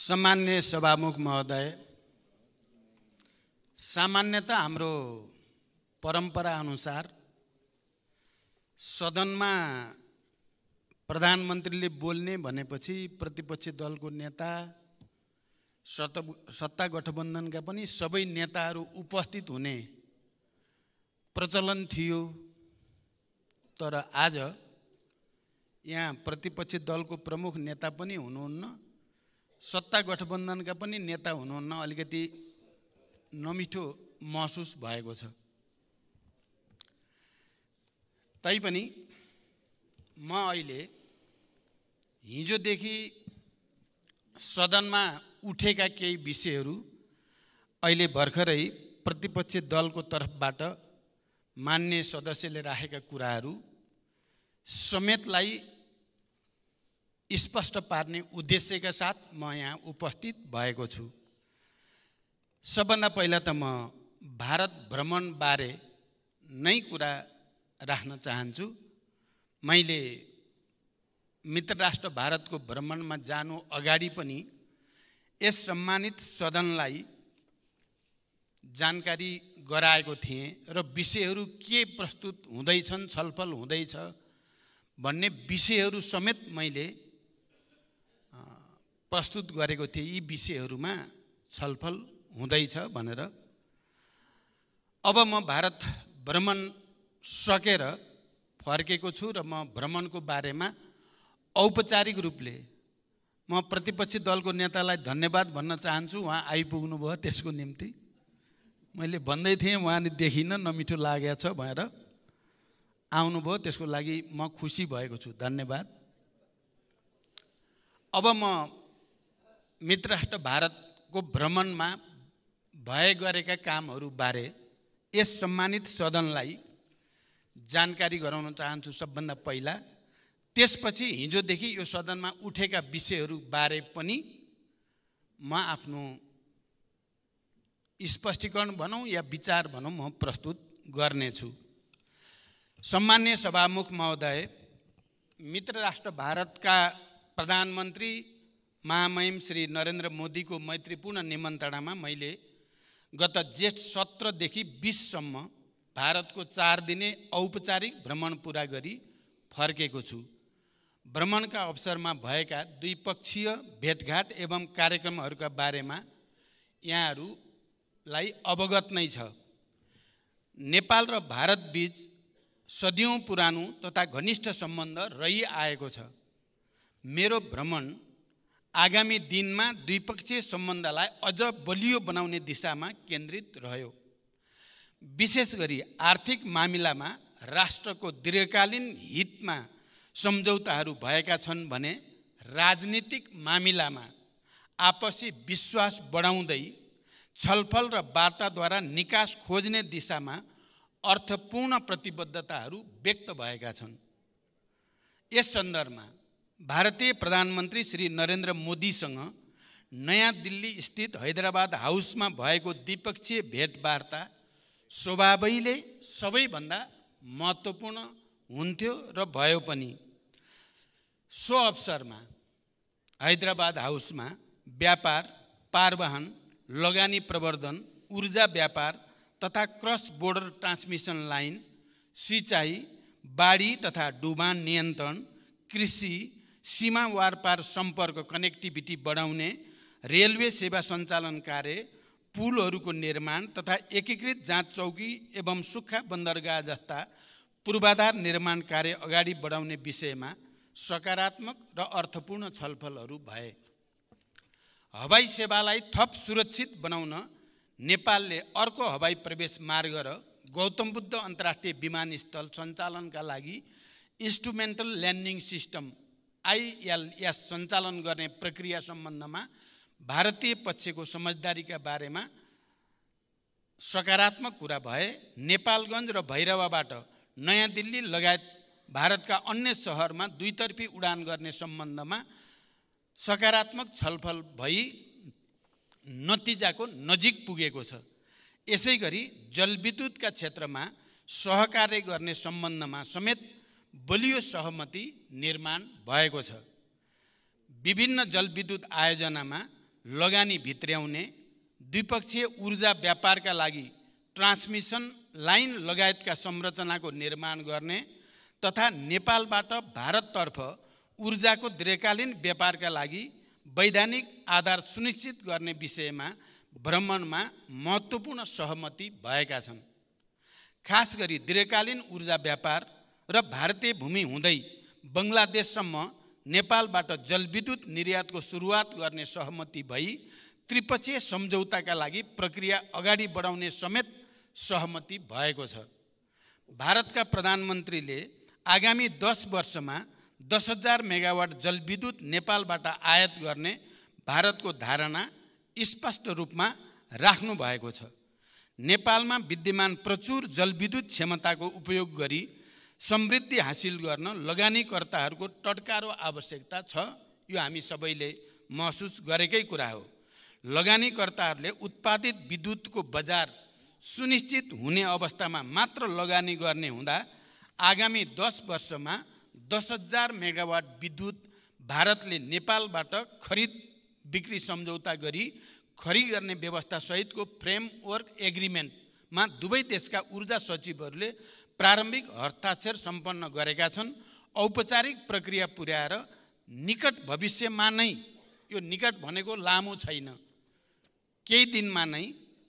सम्मान्य सभामुख महोदय, सामान्यतः हाम्रो परम्परा अनुसार सदनमा प्रधानमन्त्रीले बोल्ने भनेपछि प्रतिपक्षी दलको नेता, सत्ता गठबन्धनका पनि सबै नेताहरू उपस्थित हुने प्रचलन थियो। तर आज यहाँ प्रतिपक्षी दलको प्रमुख नेता पनि हुनुहुन्न, सत्ता गठबन्धनका पनि नेता हुनुहुन्न। अलिकति नमिठो महसुस भएको छ। तैपनि म अहिले हिजोदेखि सदनमा उठेका केही विषयहरू, अहिले भर्खरै प्रतिपक्षी दलको तर्फबाट मान्य सदस्यले राखेका कुराहरू समेतलाई स्पष्ट पार्ने उद्देश्यका साथ म यहाँ उपस्थित भएको छु। सबभन्दा पहिला त म भारत भ्रमण बारे नै कुरा राख्न चाहन्छु। मैले मित्र राष्ट्र भारतको भ्रमणमा जानु अगाडि पनि यस सम्मानित सदनलाई जानकारी गराएको थिएँ र विषयहरू के प्रस्तुत हुँदैछन्, छलफल हुँदैछ भन्ने विषयहरू समेत मैले प्रस्तुत गरेको थिएँ। यी विषयहरूमा छलफल हुँदैछ भनेर। अब म भारत भ्रमण सकेर फर्केको छु र म भ्रमणको बारेमा औपचारिक रूपले म प्रतिपक्षी दलको नेतालाई धन्यवाद भन्न चाहन्छु। उहाँ आइपुग्नु भयो, त्यसको निम्ति मैले भन्दै थिएँ उहाँले देखिन, नमिठो लागेको छ भनेर आउनुभयो, त्यसको लागि म खुसी भएको छु। धन्यवाद। अब म मित्र राष्ट्र भारतको भ्रमणमा भए गरेका कामहरू बारे यस सम्मानित सदनलाई जानकारी गराउन चाहन्छु सबभन्दा पहिला। त्यसपछि हिजोदेखि यो सदनमा उठेका विषयहरू बारे पनि म आफ्नो स्पष्टीकरण भनौँ या विचार भनौँ म प्रस्तुत गर्नेछु। सम्मान्य सभामुख महोदय, मित्र राष्ट्र भारतका प्रधानमन्त्री महामहिम श्री नरेन्द्र मोदीको मैत्रीपूर्ण निमन्त्रणामा मैले गत जेठ 17 देखि 20 सम्म भारतको 4 दिने औपचारिक भ्रमण पुरा गरी फर्केको छु। भ्रमणका अवसरमा भएका द्विपक्षीय भेटघाट एवं कार्यक्रमहरूका बारेमा यहाँहरूलाई अवगत नै छ। नेपाल र भारत बीच सदियौँ पुरानो तथा घनिष्ठ सम्बन्ध रहिआएको छ। मेरो भ्रमण आगामी दिनमा द्विपक्षीय सम्बन्धलाई अझ बलियो बनाउने दिशामा केन्द्रित रह्यो। विशेष गरी आर्थिक मामिलामा राष्ट्रको दीर्घकालीन हितमा सम्झौताहरू भएका छन् भने राजनीतिक मामिलामा आपसी विश्वास बढाउँदै छलफल र वार्ताद्वारा निकास खोज्ने दिशामा अर्थपूर्ण प्रतिबद्धताहरू व्यक्त भएका छन्। यस सन्दर्भमा भारतीय प्रधानमन्त्री श्री नरेन्द्र मोदीसँग नयाँ दिल्ली स्थित हैदराबाद हाउसमा भएको द्विपक्षीय भेटवार्ता स्वभावैले सबैभन्दा महत्त्वपूर्ण हुन्थ्यो र भयो पनि। सो अवसरमा हैदराबाद हाउसमा व्यापार, पारवाहन, लगानी प्रवर्धन, ऊर्जा व्यापार तथा क्रस बोर्डर ट्रान्समिसन लाइन, सिँचाइ, बाढी तथा डुबान नियन्त्रण, कृषि, सीमा वारपार सम्पर्क कनेक्टिभिटी बढाउने, रेलवे सेवा सञ्चालन कार्य, पुलहरूको निर्माण तथा एकीकृत जाँच चौकी एवं सुक्खा बन्दरगाह जस्ता पूर्वाधार निर्माण कार्य अगाडि बढाउने विषयमा सकारात्मक र अर्थपूर्ण छलफलहरू भए। हवाई सेवालाई थप सुरक्षित बनाउन नेपालले अर्को हवाई प्रवेश मार्ग र गौतम बुद्ध अन्तर्राष्ट्रिय विमानस्थल सञ्चालनका लागि इन्स्ट्रुमेन्टल ल्यान्डिङ सिस्टम ILS सञ्चालन गर्ने प्रक्रिया सम्बन्धमा भारतीय पक्षको समझदारीका बारेमा सकारात्मक कुरा भए। नेपालगञ्ज र भैरवाबाट नयाँ दिल्ली लगायत भारतका अन्य सहरमा दुईतर्फी उडान गर्ने सम्बन्धमा सकारात्मक छलफल भई नतिजाको नजिक पुगेको छ। यसै गरी जलविद्युतका क्षेत्रमा सहकार्य गर्ने सम्बन्धमा समेत बलियो सहमति निर्माण भएको छ। विभिन्न जलविद्युत आयोजनामा लगानी भित्र्याउने, द्विपक्षीय ऊर्जा व्यापारका लागि ट्रान्समिसन लाइन लगायतका संरचनाको निर्माण गर्ने तथा नेपालबाट भारततर्फ ऊर्जाको दीर्घकालीन व्यापारका लागि वैधानिक आधार सुनिश्चित गर्ने विषयमा भ्रमणमा महत्त्वपूर्ण सहमति भएका छन्। खास गरी दीर्घकालीन ऊर्जा व्यापार र भारतीय भूमि हुँदै बङ्गलादेशसम्म नेपालबाट जलविद्युत निर्यातको सुरुवात गर्ने सहमति भई त्रिपक्षीय सम्झौताका लागि प्रक्रिया अगाडि बढाउने समेत सहमति भएको छ। भारतका प्रधानमन्त्रीले आगामी 10 वर्षमा 10,000 मेगावाट जलविद्युत नेपालबाट आयात गर्ने भारतको धारणा स्पष्ट रूपमा राख्नु भएको छ। नेपालमा विद्यमान प्रचुर जलविद्युत क्षमताको उपयोग गरी समृद्धि हासिल गर्न लगानीकर्ताहरूको टटकारो आवश्यकता छ। यो हामी सबैले महसुस गरेकै कुरा हो। लगानीकर्ताहरूले उत्पादित विद्युतको बजार सुनिश्चित हुने अवस्थामा मात्र लगानी गर्ने हुँदा आगामी 10 वर्षमा 10,000 मेगावाट विद्युत भारतले नेपालबाट खरिद बिक्री सम्झौता गरी खरिद गर्ने व्यवस्था सहितको फ्रेमवर्क एग्रिमेन्टमा दुवै देशका ऊर्जा सचिवहरूले प्रारम्भिक हस्ताक्षर सम्पन्न गरेका छन्। औपचारिक प्रक्रिया पुर्याएर निकट भविष्यमा नै, यो निकट भनेको लामो छैन, केही दिनमा नै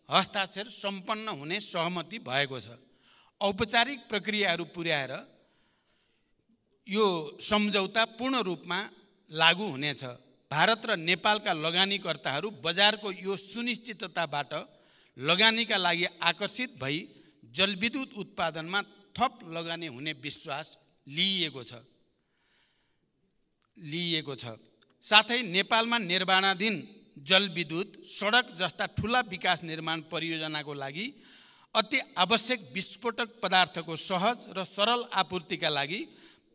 हस्ताक्षर सम्पन्न हुने सहमति भएको छ। औपचारिक प्रक्रियाहरू पुर्याएर यो सम्झौता पूर्ण रूपमा लागू हुनेछ। भारत र नेपालका लगानीकर्ताहरू बजारको यो सुनिश्चितताबाट लगानीका लागि आकर्षित भई जलविद्युत उत्पादनमा थप लगानी हुने विश्वास लिइएको छ। साथै नेपालमा निर्माणाधीन जलविद्युत, सडक जस्ता ठुला विकास निर्माण परियोजनाको लागि अति आवश्यक विस्फोटक पदार्थको सहज र सरल आपूर्तिका लागि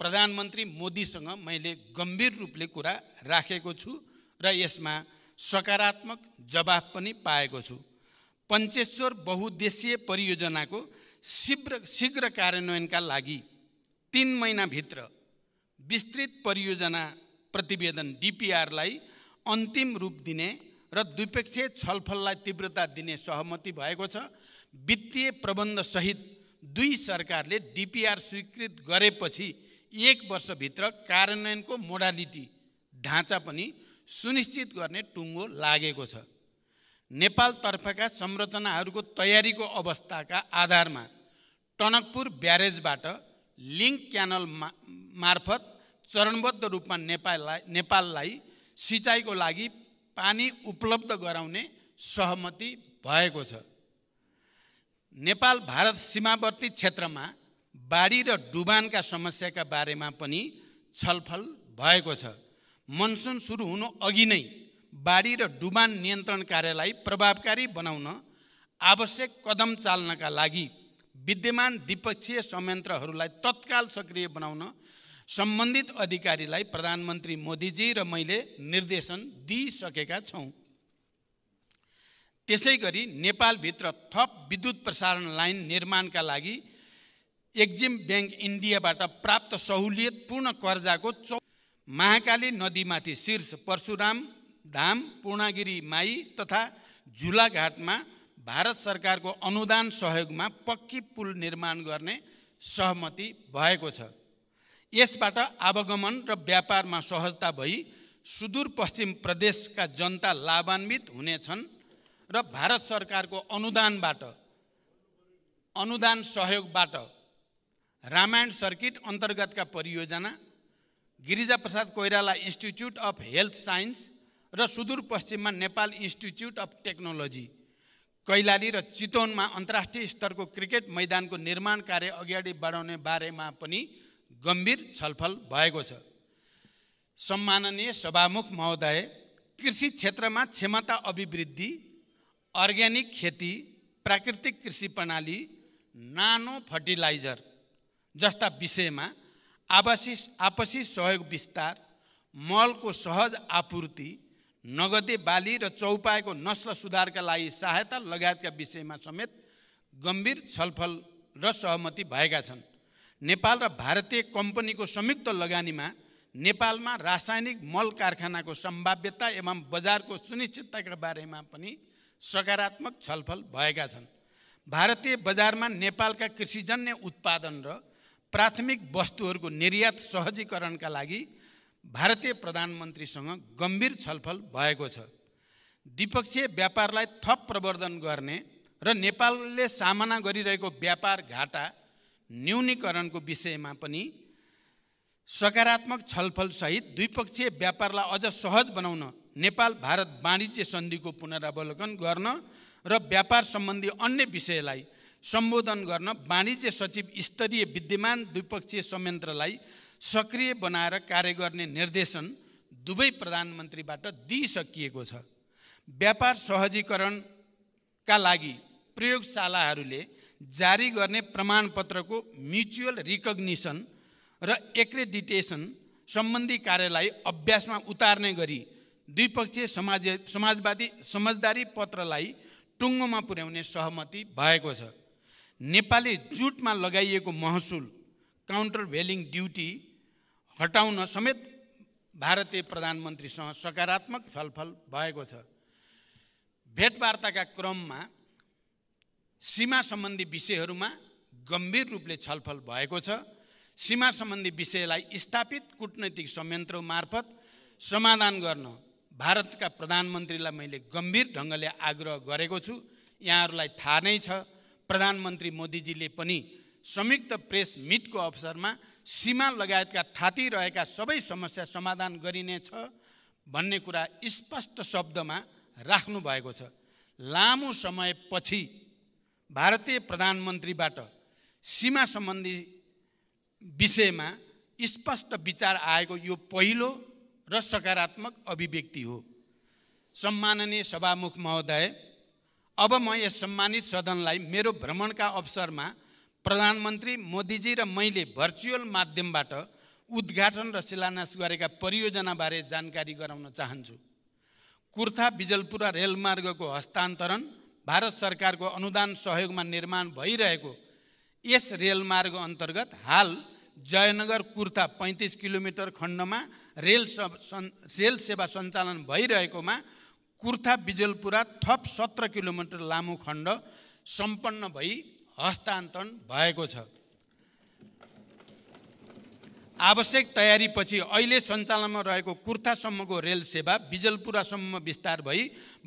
प्रधानमन्त्री मोदीसँग मैले गम्भीर रूपले कुरा राखेको छु र यसमा सकारात्मक जवाफ पनि पाएको छु। पञ्चेश्वर बहुद्देशीय परियोजनाको शीघ्र कार्यान्वयनका लागि 3 महिनाभित्र विस्तृत परियोजना प्रतिवेदन DPRलाई अन्तिम रूप दिने र द्विपक्षीय छलफललाई तीव्रता दिने सहमति भएको छ। वित्तीय प्रबन्ध सहित दुई सरकारले DPR स्वीकृत गरेपछि 1 वर्षभित्र कार्यान्वयनको मोडालिटी ढाँचा पनि सुनिश्चित गर्ने टुङ्गो लागेको छ। नेपालतर्फका संरचनाहरूको तयारीको अवस्थाका आधारमा टनकपुर ब्यारेजबाट लिङ्क क्यानल मार्फत चरणबद्ध रूपमा नेपाललाई सिँचाइको लागि पानी उपलब्ध गराउने सहमति भएको छ। नेपाल भारत सीमावर्ती क्षेत्रमा बाढी र डुबानका समस्याका बारेमा पनि छलफल भएको छ। मनसुन सुरु हुनु अघि नै बाढी र डुबान नियन्त्रण कार्यलाई प्रभावकारी बनाउन आवश्यक कदम चाल्नका लागि विद्यमान द्विपक्षीय संयन्त्रहरूलाई तत्काल सक्रिय बनाउन सम्बन्धित अधिकारीलाई प्रधानमन्त्री मोदीजी र मैले निर्देशन दिइसकेका छौँ। त्यसैगरी नेपालभित्र थप विद्युत प्रसारण लाइन निर्माणका लागि एक्जिम ब्याङ्क इन्डियाबाट प्राप्त सहुलियतपूर्ण कर्जाको महाकाली नदीमाथि शीर्ष परशुराम धाम, पूर्णागिरी माई तथा झुलाघाटमा भारत सरकारको अनुदान सहयोगमा पक्की पुल निर्माण गर्ने सहमति भएको छ। यसबाट आवागमन र व्यापारमा सहजता भई सुदूरपश्चिम प्रदेशका जनता लाभान्वित हुनेछन् र भारत सरकारको अनुदान सहयोगबाट रामायण सर्किट अन्तर्गतका परियोजना, Girijaprasad Koirala institute of health science र सुदूरपश्चिममा Nepal institute of technology, Kailali र चितवनमा अन्तर्राष्ट्रिय स्तरको क्रिकेट मैदानको निर्माण कार्य अगाडि बढाउने बारेमा पनि गम्भीर छलफल भएको छ। सम्माननीय सभामुख महोदय, कृषि क्षेत्रमा क्षमता अभिवृद्धि, अर्ग्यानिक खेती, प्राकृतिक कृषि प्रणाली, नानो फर्टिलाइजर जस्ता विषयमा आपसी सहयोग विस्तार, मलको सहज आपूर्ति, नगदे बाली र चौपाएको नस्ल सुधारका लागि सहायता लगायतका विषयमा समेत गम्भीर छलफल र सहमति भएका छन्। नेपाल र भारतीय कम्पनीको संयुक्त लगानीमा नेपालमा रासायनिक मल कारखानाको सम्भाव्यता एवं बजारको सुनिश्चितताका बारेमा पनि सकारात्मक छलफल भएका छन्। भारतीय बजारमा नेपालका कृषिजन्य उत्पादन र प्राथमिक वस्तुहरूको निर्यात सहजीकरणका लागि भारतीय प्रधानमन्त्रीसँग गम्भीर छलफल भएको छ। द्विपक्षीय व्यापारलाई थप प्रवर्धन गर्ने र नेपालले सामना गरिरहेको व्यापार घाटा न्यूनीकरणको विषयमा पनि सकारात्मक छलफलसहित द्विपक्षीय व्यापारलाई अझ सहज बनाउन नेपाल भारत वाणिज्य सन्धिको पुनरावलोकन गर्न र व्यापार सम्बन्धी अन्य विषयलाई सम्बोधन गर्न वाणिज्य सचिव स्तरीय विद्यमान द्विपक्षीय संयन्त्रलाई सक्रिय बनाएर कार्य गर्ने निर्देशन दुवै प्रधानमन्त्रीबाट दिइसकिएको छ। व्यापार सहजीकरणका लागि प्रयोगशालाहरूले जारी गर्ने प्रमाणपत्रको म्युचुअल रिकग्निसन र एक्रेडिटेसन सम्बन्धी कार्यलाई अभ्यासमा उतार्ने गरी द्विपक्षीय समझदारी पत्रलाई टुङ्गोमा पुर्याउने सहमति भएको छ। नेपाली जुटमा लगाइएको महसुल काउन्टर भेलिङ ड्युटी हटाउन समेत भारतीय प्रधानमन्त्रीसँग सकारात्मक छलफल भएको छ। भेटवार्ताका क्रममा सीमा सम्बन्धी विषयहरूमा गम्भीर रूपले छलफल भएको छ। सीमा सम्बन्धी विषयलाई स्थापित कूटनैतिक संयन्त्र मार्फत समाधान गर्न भारतका प्रधानमन्त्रीलाई मैले गम्भीर ढङ्गले आग्रह गरेको छु। यहाँहरूलाई थाहा नै छ, प्रधानमन्त्री मोदीजीले पनि संयुक्त प्रेस मिटको अवसरमा सीमा लगायतका थाती रहेका सबै समस्या समाधान गरिनेछ भन्ने कुरा स्पष्ट शब्दमा राख्नु भएको छ। लामो समयपछि भारतीय प्रधानमन्त्रीबाट सीमा सम्बन्धी विषयमा स्पष्ट विचार आएको यो पहिलो र सकारात्मक अभिव्यक्ति हो। सम्माननीय सभामुख महोदय, अब म यस सम्मानित सदनलाई मेरो भ्रमणका अवसरमा प्रधानमन्त्री मोदीजी र मैले भर्चुअल माध्यमबाट उद्घाटन र शिलान्यास गरेका परियोजनाबारे जानकारी गराउन चाहन्छु। कुर्था बिजलपुरा रेलमार्गको हस्तान्तरण भारत सरकारको अनुदान सहयोगमा निर्माण भइरहेको यस रेलमार्ग अन्तर्गत हाल जयनगर कुर्था 35 किलोमिटर खण्डमा रेल सेवा सञ्चालन भइरहेकोमा कुर्था बिजलपुरा थप 17 किलोमिटर लामो खण्ड सम्पन्न भई हस्तान्तरण भएको छ। आवश्यक तयारीपछि अहिले सञ्चालनमा रहेको कुर्थासम्मको रेल सेवा बिजलपुरासम्म विस्तार भई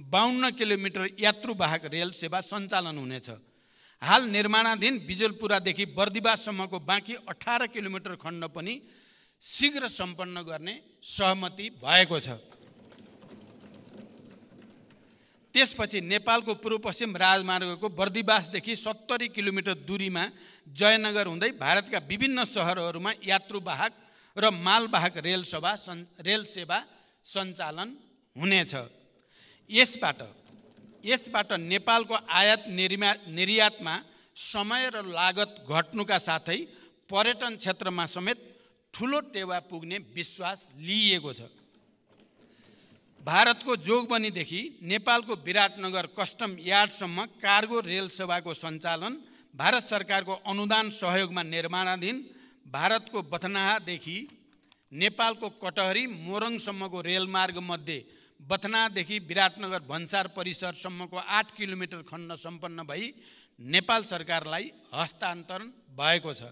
52 किलोमिटर यात्रुवाहक रेल सेवा सञ्चालन हुनेछ। हाल निर्माणाधीन बिजलपुरादेखि बर्दिवाससम्मको बाँकी 18 किलोमिटर खण्ड पनि शीघ्र सम्पन्न गर्ने सहमति भएको छ। त्यसपछि नेपालको पूर्व पश्चिम राजमार्गको बर्दिवासदेखि 70 किलोमिटर दूरीमा जयनगर हुँदै भारतका विभिन्न सहरहरूमा यात्रुवाहक र मालवाहक रेल सेवा सञ्चालन हुनेछ। यसबाट नेपालको आयात निर्यातमा समय र लागत घट्नुका साथै पर्यटन क्षेत्रमा समेत ठुलो टेवा पुग्ने विश्वास लिइएको छ। भारतको जोगबनीदेखि नेपालको विराटनगर कस्टम यार्डसम्म कार्गो रेल सेवाको सञ्चालन भारत सरकारको अनुदान सहयोगमा निर्माणाधीन भारतको बथनादेखि नेपालको कटहरी मोरङसम्मको रेलमार्ग मध्ये बथनादेखि विराटनगर भन्सार परिसरसम्मको 8 किलोमिटर खण्ड सम्पन्न भई नेपाल सरकारलाई हस्तान्तरण भएको छ।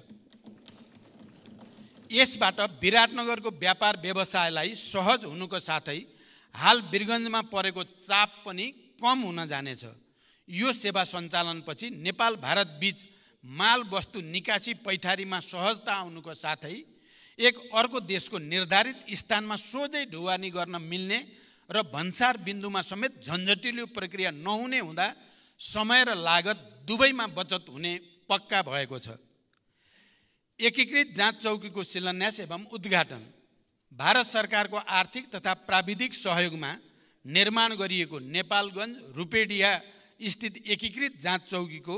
यसबाट विराटनगरको व्यापार व्यवसायलाई सहज हुनुको साथै हाल वीरगञ्जमा परेको चाप पनि कम हुन जानेछ। यो सेवा सञ्चालनपछि नेपाल भारत बीच माल वस्तु निकासी पैठारीमा सहजता आउनुको साथै एक अर्को देशको निर्धारित स्थानमा सोझै ढुवानी गर्न मिल्ने र भन्सार बिन्दुमा समेत झन्झटिलो प्रक्रिया नहुने हुँदा समय र लागत दुवैमा बचत हुने पक्का भएको छ। एकीकृत जाँच चौकीको शिलान्यास एवं उद्घाटन भारत सरकारको आर्थिक तथा प्राविधिक सहयोगमा निर्माण गरिएको नेपालगञ्ज रूपेडिया स्थित एकीकृत जाँच चौकीको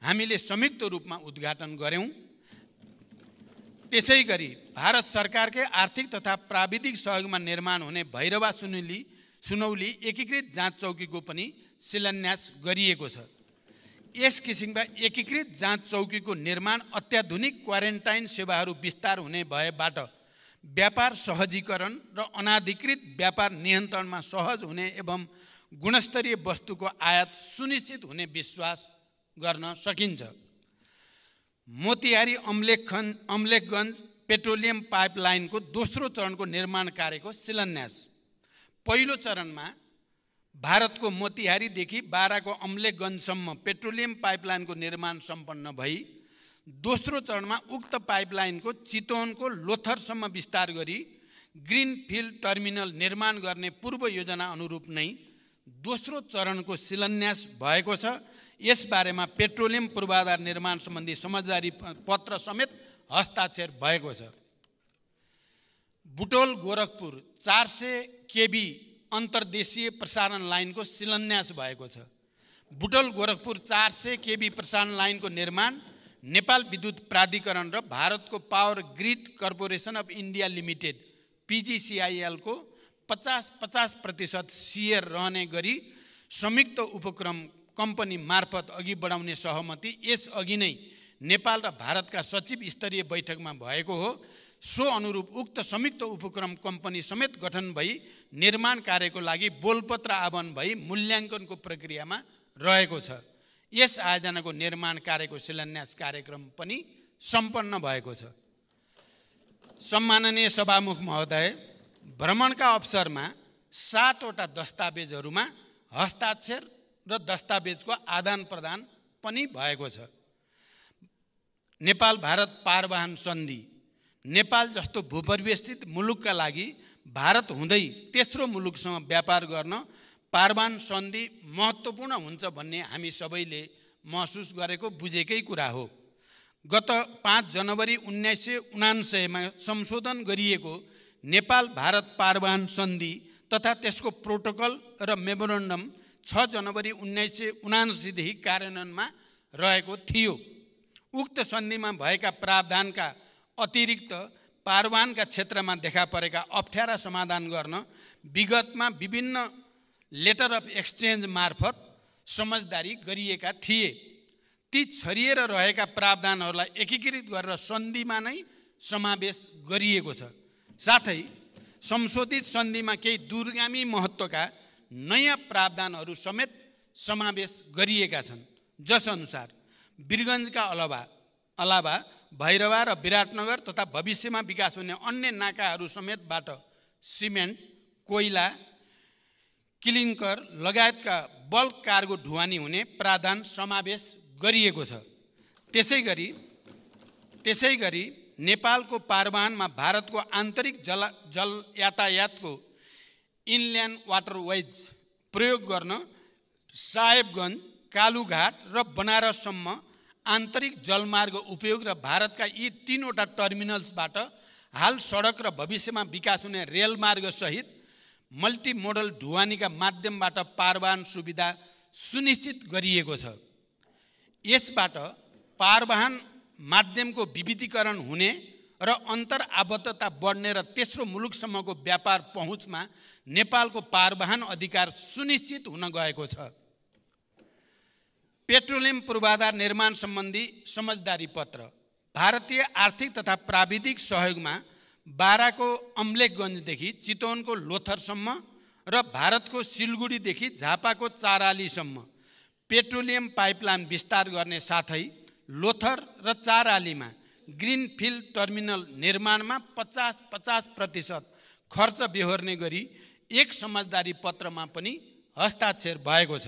हामीले संयुक्त रूपमा उद्घाटन गर्यौं। त्यसैगरी भारत सरकारकै आर्थिक तथा प्राविधिक सहयोगमा निर्माण हुने भैरवा सुनौली एकीकृत जाँच चौकीको पनि शिलान्यास गरिएको छ। यस किसिमका एकीकृत जाँच चौकीको निर्माण अत्याधुनिक क्वारेन्टाइन सेवाहरू विस्तार हुने भएबाट व्यापार सहजीकरण र अनाधिकृत व्यापार नियन्त्रणमा सहज हुने एवं गुणस्तरीय वस्तुको आयात सुनिश्चित हुने विश्वास गर्न सकिन्छ। मोतिहारी अम्लेखगञ्ज पेट्रोलियम पाइपलाइनको दोस्रो चरणको निर्माण कार्यको शिलान्यास। पहिलो चरणमा भारतको मोतिहारीदेखि बाराको अम्लेखगञ्जसम्म पेट्रोलियम पाइपलाइनको निर्माण सम्पन्न भई दोस्रो चरणमा उक्त पाइपलाइनको चितवनको लोथरसम्म विस्तार गरी ग्रिनफिल्ड टर्मिनल निर्माण गर्ने पूर्व योजना अनुरूप नै दोस्रो चरणको शिलान्यास भएको छ। यसबारेमा पेट्रोलियम पूर्वाधार निर्माण सम्बन्धी समझदारी पत्र समेत हस्ताक्षर भएको छ। बुटोल गोरखपुर 400 केबी अन्तर्देशीय प्रसारण लाइनको शिलान्यास भएको छ। बुटोल गोरखपुर 400 केबी प्रसारण लाइनको निर्माण नेपाल विद्युत प्राधिकरण र भारतको power grid corporation of India limited PGCIL को 50% सेयर रहने गरी संयुक्त उपक्रम कम्पनी मार्फत अघि बढाउने सहमति यसअघि नै नेपाल र भारतका सचिव स्तरीय बैठकमा भएको हो। सो अनुरूप उक्त संयुक्त उपक्रम कम्पनी समेत गठन भई निर्माण कार्यको लागि बोलपत्र आह्वान भई मूल्याङ्कनको प्रक्रियामा रहेको छ। यस आयोजनाको निर्माण कार्यको शिलान्यास कार्यक्रम पनि सम्पन्न भएको छ। सम्माननीय सभामुख महोदय, भ्रमणका अवसरमा 7 वटा दस्तावेजहरूमा हस्ताक्षर र दस्तावेजको आदान प्रदान पनि भएको छ। नेपाल भारत पारवाहन सन्धि। नेपाल जस्तो भूपरिवेष्टित मुलुकका लागि भारत हुँदै तेस्रो मुलुकसँग व्यापार गर्न पारवाहन सन्धि महत्त्वपूर्ण हुन्छ भन्ने हामी सबैले महसुस गरेको बुझेकै कुरा हो। गत 5 जनवरी 1979 मा संशोधन गरिएको नेपाल भारत पारवाहन सन्धि तथा त्यसको प्रोटोकल र मेमोरेन्डम 6 जनवरी 1979 देखि कार्यान्वयनमा रहेको थियो। उक्त सन्धिमा भएका प्रावधानका अतिरिक्त पारवाहनका क्षेत्रमा देखा परेका अप्ठ्यारा समाधान गर्न विगतमा विभिन्न लेटर अफ एक्सचेन्ज मार्फत समझदारी गरिएका थिए। ती छरिएर रहेका प्रावधानहरूलाई एकीकृत गरेर सन्धिमा नै समावेश गरिएको छ। साथै संशोधित सन्धिमा केही दूरगामी महत्त्वका नयाँ प्रावधानहरू समेत समावेश गरिएका छन्। जसअनुसार वीरगञ्जका अलावा भैरवा र विराटनगर तथा भविष्यमा विकास हुने अन्य नाकाहरू समेतबाट सिमेन्ट, कोइला, क्लिङ्कर लगायतका बल्क कार्गो ढुवानी हुने प्रावधान समावेश गरिएको छ। त्यसै गरी नेपालको पारवाहनमा भारतको आन्तरिक जल यातायातको इनल्यान्ड वाटरवेज प्रयोग गर्न साहेबगञ्ज, कालुघाट र बनारससम्म आन्तरिक जलमार्ग उपयोग र भारतका यी 3 वटा टर्मिनल्सबाट हाल सडक र भविष्यमा विकास हुने रेलमार्ग सहित मल्टिमोडल ढुवानीका माध्यमबाट पारवाहन सुविधा सुनिश्चित गरिएको छ। यसबाट पारवाहन माध्यमको विविधीकरण हुने र अन्तर आबद्धता बढ्ने र तेस्रो मुलुकसम्मको व्यापार पहुँचमा नेपालको पारवाहन अधिकार सुनिश्चित हुन गएको छ। पेट्रोलियम पूर्वाधार निर्माण सम्बन्धी समझदारी पत्र। भारतीय आर्थिक तथा प्राविधिक सहयोगमा बाराको अम्लेखगञ्जदेखि चितवनको लोथरसम्म र भारतको सिलगढीदेखि झापाको चारालीसम्म पेट्रोलियम पाइपलाइन विस्तार गर्ने साथै लोथर र चारालीमा ग्रिनफिल्ड टर्मिनल निर्माणमा 50% खर्च बेहोर्ने गरी एक समझदारी पत्रमा पनि हस्ताक्षर भएको छ।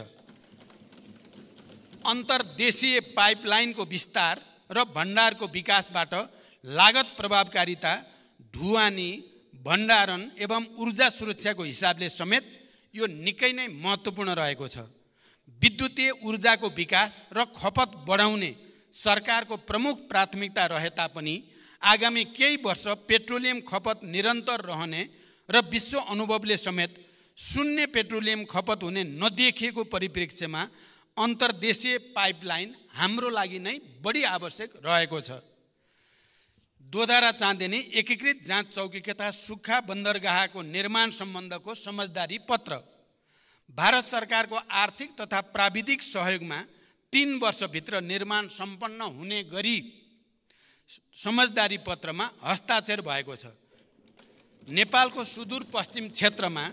अन्तर्देशीय पाइपलाइनको विस्तार र भण्डारको विकासबाट लागत प्रभावकारिता, ढुवानी, भण्डारण एवं ऊर्जा सुरक्षाको हिसाबले समेत यो निकै नै महत्त्वपूर्ण रहेको छ। विद्युतीय ऊर्जाको विकास र खपत बढाउने सरकारको प्रमुख प्राथमिकता रहे तापनि आगामी केही वर्ष पेट्रोलियम खपत निरन्तर रहने र विश्व अनुभवले समेत शून्य पेट्रोलियम खपत हुने नदेखिएको परिप्रेक्ष्यमा अन्तर्देशीय पाइपलाइन हाम्रो लागि नै बढी आवश्यक रहेको छ। दोधारा चाँदेनी एकीकृत जाँच चौकी तथा सुक्खा बन्दरगाहको निर्माण सम्बन्धको समझदारी पत्र। भारत सरकारको आर्थिक तथा प्राविधिक सहयोगमा 3 वर्षभित्र निर्माण सम्पन्न हुने गरी समझदारी पत्रमा हस्ताक्षर भएको छ। नेपालको सुदूरपश्चिम क्षेत्रमा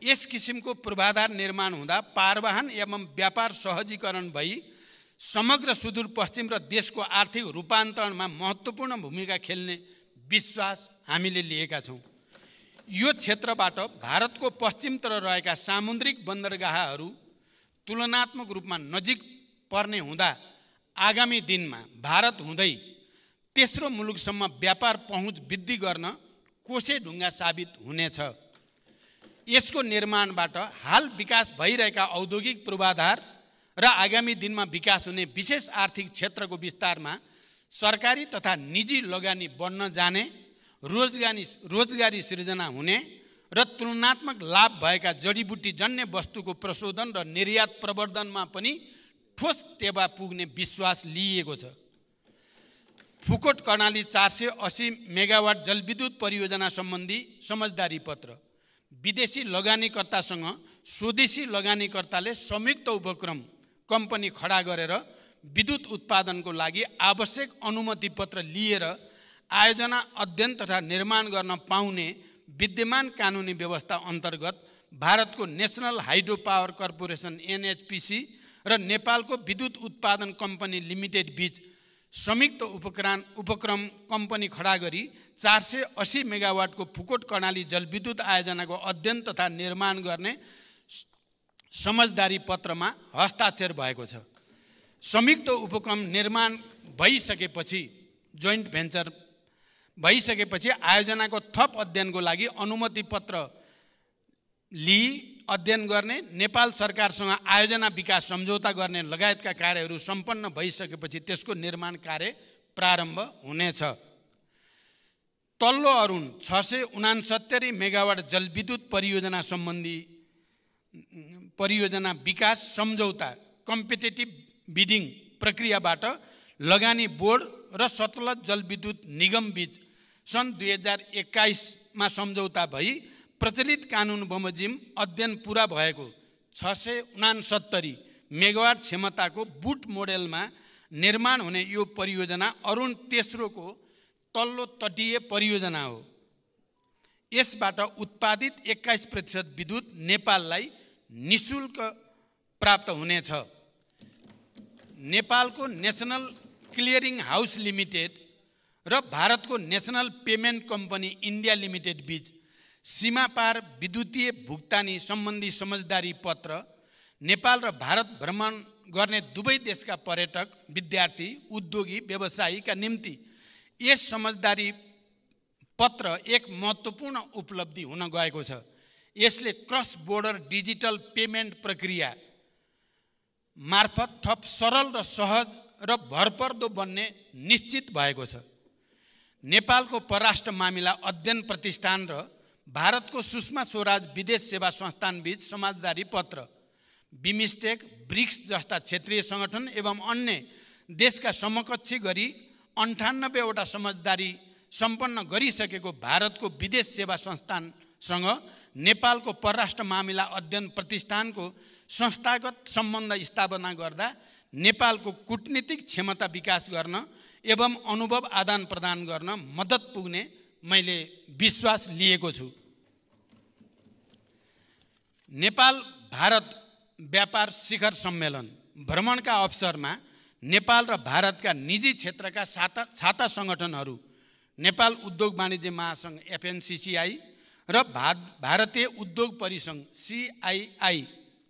यस किसिमको पूर्वाधार निर्माण हुँदा पारवाहन एवं व्यापार सहजीकरण भई समग्र सुदूरपश्चिम र देशको आर्थिक रूपान्तरणमा महत्त्वपूर्ण भूमिका खेल्ने विश्वास हामीले लिएका छौँ। यो क्षेत्रबाट भारतको पश्चिमतिर रहेका सामुद्रिक बन्दरगाहहरू तुलनात्मक रूपमा नजिक पर्ने हुँदा आगामी दिनमा भारत हुँदै तेस्रो मुलुकसम्म व्यापार पहुँच वृद्धि गर्न कोसेढुङ्गा साबित हुनेछ। यसको निर्माणबाट हाल विकास भइरहेका औद्योगिक पूर्वाधार र आगामी दिनमा विकास हुने विशेष आर्थिक क्षेत्रको विस्तारमा सरकारी तथा निजी लगानी बढ्न जाने, रोजगारी सृजना हुने र तुलनात्मक लाभ भएका जडीबुटी जन्य वस्तुको प्रशोधन र निर्यात प्रवर्धनमा पनि ठोस टेवा पुग्ने विश्वास लिइएको छ। फुकोट कर्णाली 480 मेगावाट जलविद्युत परियोजना सम्बन्धी समझदारी पत्र, विदेशी लगानीकर्तासँग स्वदेशी लगानीकर्ताले संयुक्त उपक्रम कम्पनी खडा गरेर विद्युत उत्पादनको लागि आवश्यक अनुमति पत्र लिएर आयोजना, अध्ययन तथा निर्माण गर्न पाउने विद्यमान कानुनी व्यवस्था अन्तर्गत भारतको national hydro power corporation NHPC र नेपालको विद्युत उत्पादन कम्पनी लिमिटेड बीच संयुक्त उपक्रम कम्पनी खडा गरी 480 मेगावाटको फुकोट कर्णाली जलविद्युत आयोजनाको अध्ययन तथा निर्माण गर्ने समझदारी पत्रमा हस्ताक्षर भएको छ। संयुक्त उपक्रम निर्माण भइसकेपछि, जोइन्ट भेन्चर भइसकेपछि आयोजनाको थप अध्ययनको लागि अनुमति पत्र लिई अध्ययन गर्ने, नेपाल सरकारसँग आयोजना विकास सम्झौता गर्ने लगायतका कार्यहरू सम्पन्न भइसकेपछि त्यसको निर्माण कार्य प्रारम्भ हुनेछ। तल्लो अरुण 669 मेगावाट जलविद्युत परियोजना सम्बन्धी परियोजना विकास सम्झौता कम्पिटेटिभ बिडिङ प्रक्रियाबाट लगानी बोर्ड र सतलज जलविद्युत निगम बीच सन् 2021 मा सम्झौता भई प्रचलित कानुन बमोजिम अध्ययन पुरा भएको 669 मेगावाट क्षमताको बुट मोडेलमा निर्माण हुने यो परियोजना अरुण तेस्रोको तल्लो तटीय परियोजना हो। यसबाट उत्पादित 21% विद्युत नेपाललाई निःशुल्क प्राप्त हुनेछ। नेपालको नेसनल क्लियरिङ हाउस लिमिटेड र भारतको national payment company India limited बीच सीमापार विद्युतीय भुक्तानी सम्बन्धी समझदारी पत्र नेपाल र भारत भ्रमण गर्ने दुवै देशका पर्यटक, विद्यार्थी, उद्योगी, व्यवसायीका निम्ति यस समझदारी पत्र एक महत्त्वपूर्ण उपलब्धि हुन गएको छ। यसले क्रस बोर्डर डिजिटल पेमेन्ट प्रक्रिया मार्फत थप सरल र सहज र भरपर्दो बन्ने निश्चित भएको छ। नेपालको परराष्ट्र मामिला अध्ययन प्रतिष्ठान र भारतको सुषमा स्वराज विदेश सेवा संस्थान बीच समझदारी पत्र बिमस्टेक, ब्रिक्स जस्ता क्षेत्रीय सङ्गठन एवं अन्य देशका समकक्षी गरी 98 वटा समझदारी सम्पन्न गरिसकेको भारतको विदेश सेवा संस्थानसँग नेपालको परराष्ट्र मामिला अध्ययन प्रतिष्ठानको संस्थागत सम्बन्ध स्थापना गर्दा नेपालको कूटनीतिक क्षमता विकास गर्न एवं अनुभव आदान प्रदान गर्न मद्दत पुग्ने मैले विश्वास लिएको छु। नेपाल भारत व्यापार शिखर सम्मेलन भ्रमणका अवसरमा नेपाल र भारतका निजी क्षेत्रका छाता सङ्गठनहरू नेपाल उद्योग वाणिज्य महासङ्घ FNCCI र भारतीय उद्योग परिसङ्घ CII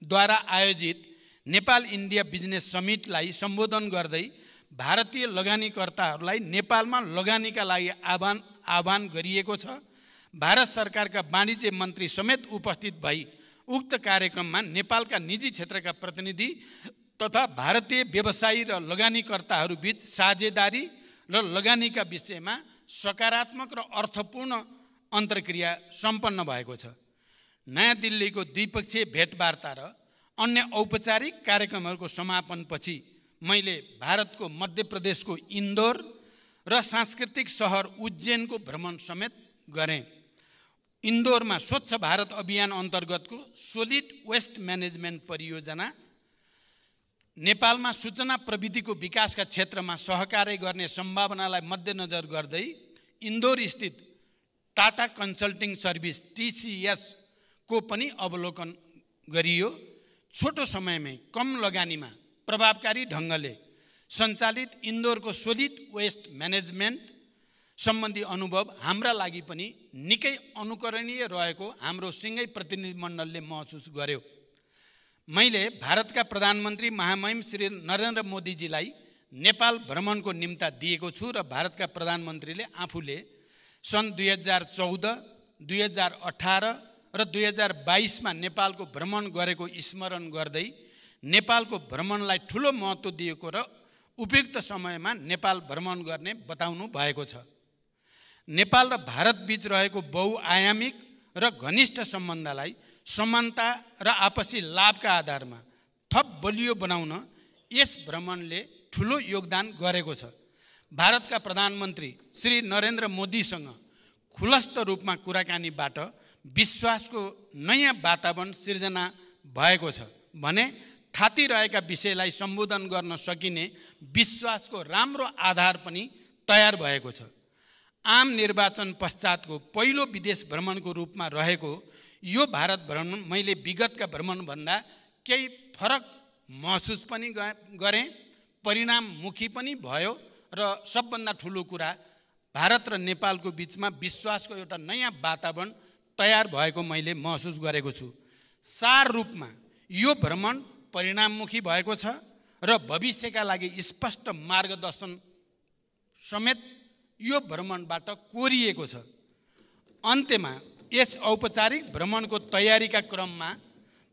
द्वारा आयोजित नेपाल इन्डिया बिजनेस समिटलाई सम्बोधन गर्दै भारतीय लगानीकर्ताहरूलाई नेपालमा लगानीका लागि आह्वान गरिएको छ। भारत सरकारका वाणिज्य मन्त्री समेत उपस्थित भई उक्त कार्यक्रममा नेपालका निजी क्षेत्रका प्रतिनिधि तथा भारतीय व्यवसायी र लगानीकर्ताहरू बीच साझेदारी र लगानीका विषयमा सकारात्मक र अर्थपूर्ण अन्तर्क्रिया सम्पन्न भएको छ। नयाँ दिल्लीको द्विपक्षीय भेटवार्ता र अन्य औपचारिक कार्यक्रमहरूको समापनपछि मैले भारतको मध्य प्रदेशको इन्दौर र सांस्कृतिक सहर उज्जैनको भ्रमण समेत गरेँ। इन्दौरमा स्वच्छ भारत अभियान अन्तर्गतको सोलिड वेस्ट म्यानेजमेन्ट परियोजना, नेपालमा सूचना प्रविधिको विकासका क्षेत्रमा सहकार्य गर्ने सम्भावनालाई मध्यनजर गर्दै इन्दौर स्थित टाटा कन्सल्टिङ सर्भिस TCS को पनि अवलोकन गरियो। छोटो समयमै कम लगानीमा प्रभावकारी ढङ्गले सञ्चालित इन्दोरको सोलिड वेस्ट म्यानेजमेन्ट सम्बन्धी अनुभव हाम्रा लागि पनि निकै अनुकरणीय रहेको हाम्रो सिँगै प्रतिनिधिमण्डलले महसुस गर्यो। मैले भारतका प्रधानमन्त्री महामहिम श्री नरेन्द्र मोदीजीलाई नेपाल भ्रमणको निम्ता दिएको छु र भारतका प्रधानमन्त्रीले आफूले सन् 2014, 2018 र 2022मा नेपालको भ्रमण गरेको स्मरण गर्दै नेपालको भ्रमणलाई ठुलो महत्त्व दिएको र उपयुक्त समयमा नेपाल भ्रमण गर्ने बताउनु भएको छ। नेपाल र भारत बीच रहेको बहुआयामिक र घनिष्ठ सम्बन्धलाई समानता र आपसी लाभका आधारमा थप बलियो बनाउन यस भ्रमणले ठुलो योगदान गरेको छ। भारतका प्रधानमन्त्री श्री नरेन्द्र मोदीसँग खुलस्त रूपमा कुराकानीबाट विश्वासको नयाँ वातावरण सिर्जना भएको छ भने थातिरहेका विषयलाई सम्बोधन गर्न सकिने विश्वासको राम्रो आधार पनि तयार भएको छ। आम निर्वाचन पश्चातको पहिलो विदेश भ्रमणको रूपमा रहेको यो भारत भ्रमण मैले विगतका भ्रमणभन्दा केही फरक महसुस पनि गरेँ, परिणाममुखी पनि भयो र सबभन्दा ठुलो कुरा भारत र नेपालको बीचमा विश्वासको एउटा नयाँ वातावरण तयार भएको मैले महसुस गरेको छु। सार रूपमा यो भ्रमण परिणाममुखी भएको छ र भविष्यका लागि स्पष्ट मार्गदर्शन समेत यो भ्रमणबाट कोरिएको छ। अन्त्यमा यस औपचारिक भ्रमणको तयारीका क्रममा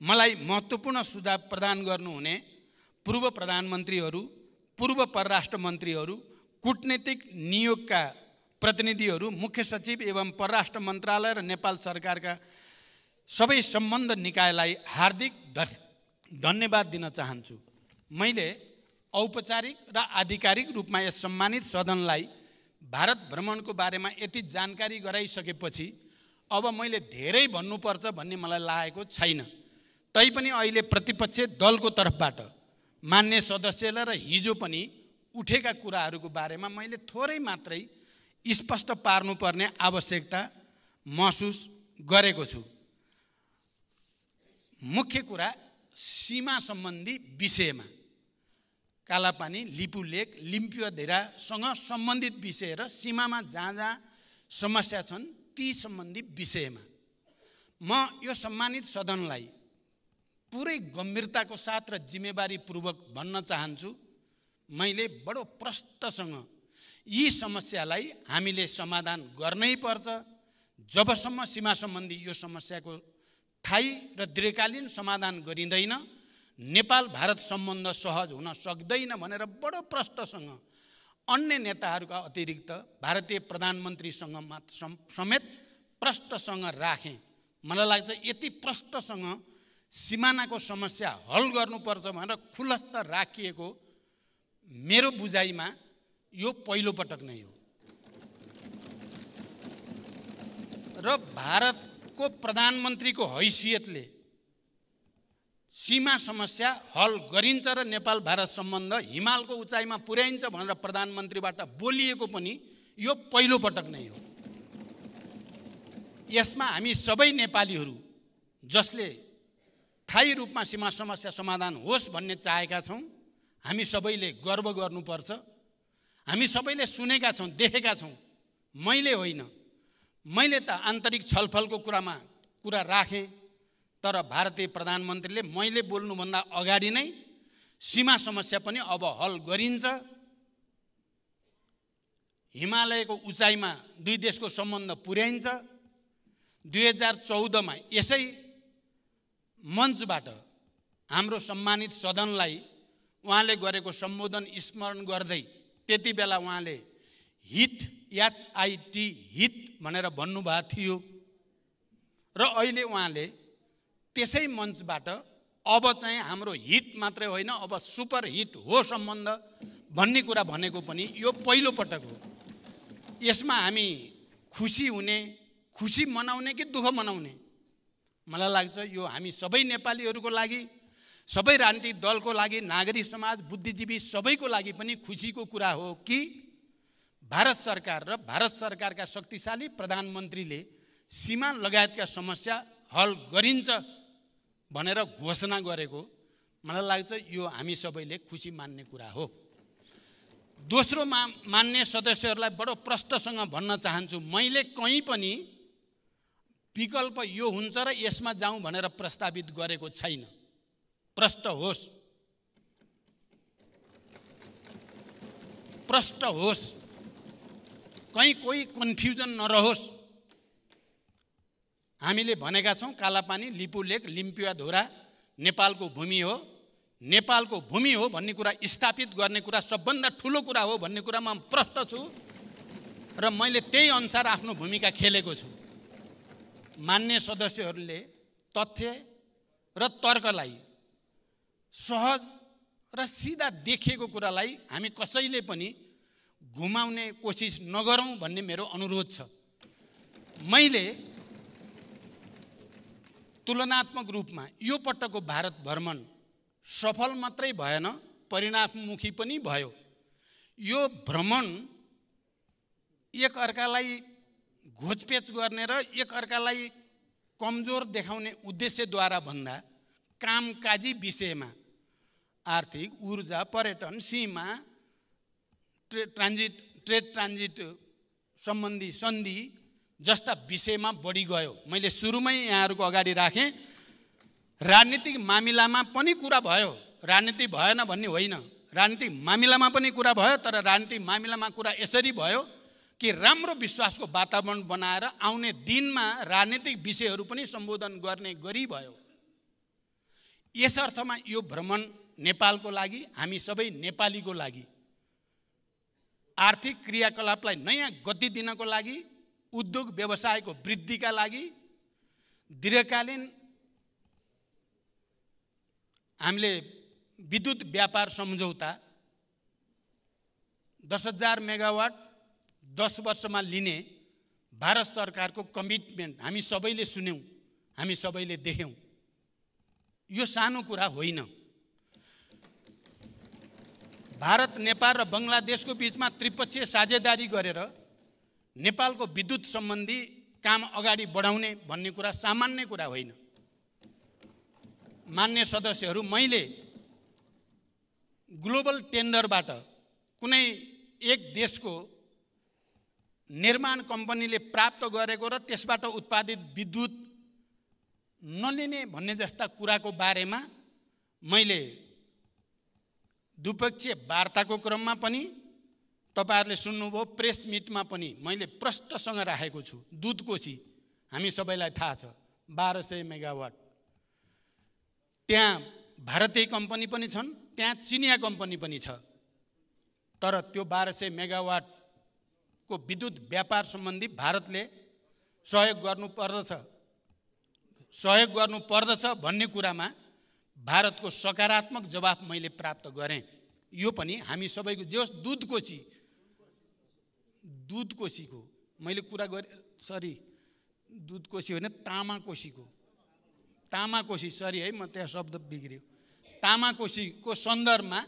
मलाई महत्त्वपूर्ण सुझाव प्रदान गर्नुहुने पूर्व प्रधानमन्त्रीहरू, पूर्व परराष्ट्र मन्त्रीहरू, कूटनीतिक नियोगका प्रतिनिधिहरू, मुख्य सचिव एवं परराष्ट्र मन्त्रालय र नेपाल सरकारका सबै सम्बन्ध निकायलाई हार्दिक धन्यवाद दिन चाहन्छु। मैले औपचारिक र आधिकारिक रूपमा यस सम्मानित सदनलाई भारत भ्रमणको बारेमा यति जानकारी गराइसकेपछि अब मैले धेरै भन्नुपर्छ भन्ने मलाई लागेको छैन। तैपनि अहिले प्रतिपक्ष दलको तर्फबाट मान्य सदस्यलाई र हिजो पनि उठेका कुराहरूको बारेमा मैले थोरै मात्रै स्पष्ट पार्नुपर्ने आवश्यकता महसुस गरेको छु। मुख्य कुरा सीमा सम्बन्धी विषयमा कालापानी, लिपुलेक, लिम्पियोधेरासँग सम्बन्धित विषय र सीमामा जहाँ जहाँ समस्या छन् ती सम्बन्धी विषयमा म यो सम्मानित सदनलाई पुरै गम्भीरताको साथ र जिम्मेवारीपूर्वक भन्न चाहन्छु, मैले बडो प्रष्टसँग यी समस्यालाई हामीले समाधान गर्नै पर्छ। जबसम्म सीमा सम्बन्धी यो समस्याको स्थायी र दीर्घकालीन समाधान गरिँदैन नेपाल भारत सम्बन्ध सहज हुन सक्दैन भनेर बडो प्रष्टसँग अन्य नेताहरूका अतिरिक्त भारतीय प्रधानमन्त्रीसँग समेत प्रष्टसँग राखेँ। मलाई लाग्छ यति प्रष्टसँग सिमानाको समस्या हल गर्नुपर्छ भनेर खुलस्त राखिएको मेरो बुझाइमा यो पहिलो पटक नै हो र भारतको प्रधानमन्त्रीको हैसियतले सीमा समस्या हल गरिन्छ र नेपाल भारत सम्बन्ध हिमालको उचाइमा पुर्याइन्छ भनेर प्रधानमन्त्रीबाट बोलिएको पनि यो पहिलो पटक नै हो। यसमा हामी सबै नेपालीहरू जसले स्थायी रूपमा सीमा समस्या समाधान होस् भन्ने चाहेका छौँ, हामी सबैले गर्व गर्नुपर्छ। हामी सबैले सुनेका छौँ, देखेका छौँ। मैले होइन, मैले त आन्तरिक छलफलको कुरा राखेँ, तर भारतीय प्रधानमन्त्रीले मैले बोल्नुभन्दा अगाडि नै सीमा समस्या पनि अब हल गरिन्छ। हिमालयको उचाइमा दुई देशको सम्बन्ध पुर्याइन्छ। 2014मा यसै मञ्चबाट हाम्रो सम्मानित सदनलाई उहाँले गरेको सम्बोधन स्मरण गर्दै त्यति बेला उहाँले हिट HIT हिट भनेर भन्नुभएको थियो र अहिले उहाँले त्यसै मञ्चबाट अब चाहिँ हाम्रो हिट मात्रै होइन अब सुपर हिट हो सम्बन्ध भन्ने कुरा भनेको पनि यो पहिलो पटक हो। यसमा हामी खुसी हुने, खुसी मनाउने कि दुःख मनाउने? मलाई लाग्छ यो हामी सबै नेपालीहरूको लागि, सबै राजनीतिक दलको लागि, नागरिक समाज, बुद्धिजीवी सबैको लागि पनि खुसीको कुरा हो कि भारत सरकार र भारत सरकारका शक्तिशाली प्रधानमन्त्रीले सीमा लगायतका समस्या हल गरिन्छ भनेर घोषणा गरेको मलाई लाग्छ यो हामी सबैले खुसी मान्ने कुरा हो। दोस्रो मान्य सदस्यहरूलाई बडो प्रष्टसँग भन्न चाहन्छु, मैले कहीँ पनि विकल्प यो हुन्छ र यसमा जाउँ भनेर प्रस्तावित गरेको छैन। प्रष्ट होस्, प्रष्ट होस्, कहीँ कोही कन्फ्युजन नरहोस्। हामीले भनेका छौँ कालापानी, लिपुलेक, लिम्पियाधुरा नेपालको भूमि हो। नेपालको भूमि हो भन्ने कुरा स्थापित गर्ने कुरा सबभन्दा ठुलो कुरा हो भन्ने कुरामा म प्रष्ट छु र मैले त्यही अनुसार आफ्नो भूमिका खेलेको छु। मान्य सदस्यहरूले तथ्य र तर्कलाई सहज र सिधा देखिएको कुरालाई हामी कसैले पनि घुमाउने कोसिस नगरौँ भन्ने मेरो अनुरोध छ। मैले तुलनात्मक रूपमा यो पटकको भारत भ्रमण सफल मात्रै भएन, परिणाममुखी पनि भयो। यो भ्रमण एकअर्कालाई घोचपेच गर्ने र एकअर्कालाई कमजोर देखाउने उद्देश्यद्वारा भन्दा कामकाजी विषयमा आर्थिक, ऊर्जा, पर्यटन, सीमा, ट्रेड ट्रान्जिट सम्बन्धी सन्धि जस्ता विषयमा बढी गयो। मैले सुरुमै यहाँहरूको अगाडि राखेँ, राजनीतिक मामिलामा पनि कुरा भयो, राजनीति भएन भन्ने होइन, राजनीतिक मामिलामा पनि कुरा भयो। तर राजनीतिक मामिलामा कुरा यसरी भयो कि राम्रो विश्वासको वातावरण बनाएर आउने दिनमा राजनीतिक विषयहरू पनि सम्बोधन गर्ने गरी भयो। यस अर्थमा यो भ्रमण नेपालको लागि, हामी सबै नेपालीको लागि, आर्थिक क्रियाकलापलाई नयाँ गति दिनको लागि, उद्योग व्यवसायको वृद्धिका लागि, दीर्घकालीन हामीले विद्युत व्यापार सम्झौता 10,000 मेगावाट 10 वर्षमा लिने भारत सरकारको कमिटमेन्ट हामी सबैले सुन्यौँ, हामी सबैले देख्यौँ। यो सानो कुरा होइन। भारत, नेपाल र बङ्गलादेशको बीचमा त्रिपक्षीय साझेदारी गरेर नेपालको विद्युत सम्बन्धी काम अगाडि बढाउने भन्ने कुरा सामान्य कुरा होइन। मान्य सदस्यहरू, मैले ग्लोबल टेन्डरबाट कुनै एक देशको निर्माण कम्पनीले प्राप्त गरेको र त्यसबाट उत्पादित विद्युत नलिने भन्ने जस्ता कुराको बारेमा मैले द्विपक्षीय वार्ताको क्रममा पनि, तपाईहरुले सुन्नुभयो प्रेस मिटमा पनि मैले प्रष्टसँग राखेको छु। दुधकोशी हामी सबैलाई थाहा छ, 1200 मेगावाट। त्यहाँ भारतीय कम्पनी पनि छन्, त्यहाँ चिनिया कम्पनी पनि छ। तर त्यो 1200 मेगावाट को विद्युत व्यापार सम्बन्धी भारतले सहयोग गर्नुपर्दछ भन्ने कुरामा भारतको सकारात्मक जवाफ मैले प्राप्त गरेँ। यो पनि हामी सबैको जो दुधकोशीको मैले कुरा गरेँ, सरी दुधकोशी होइन, तामाकोशी सरी है, म त्यहाँ शब्द बिग्रियो। तामाकोशीको सन्दर्भमा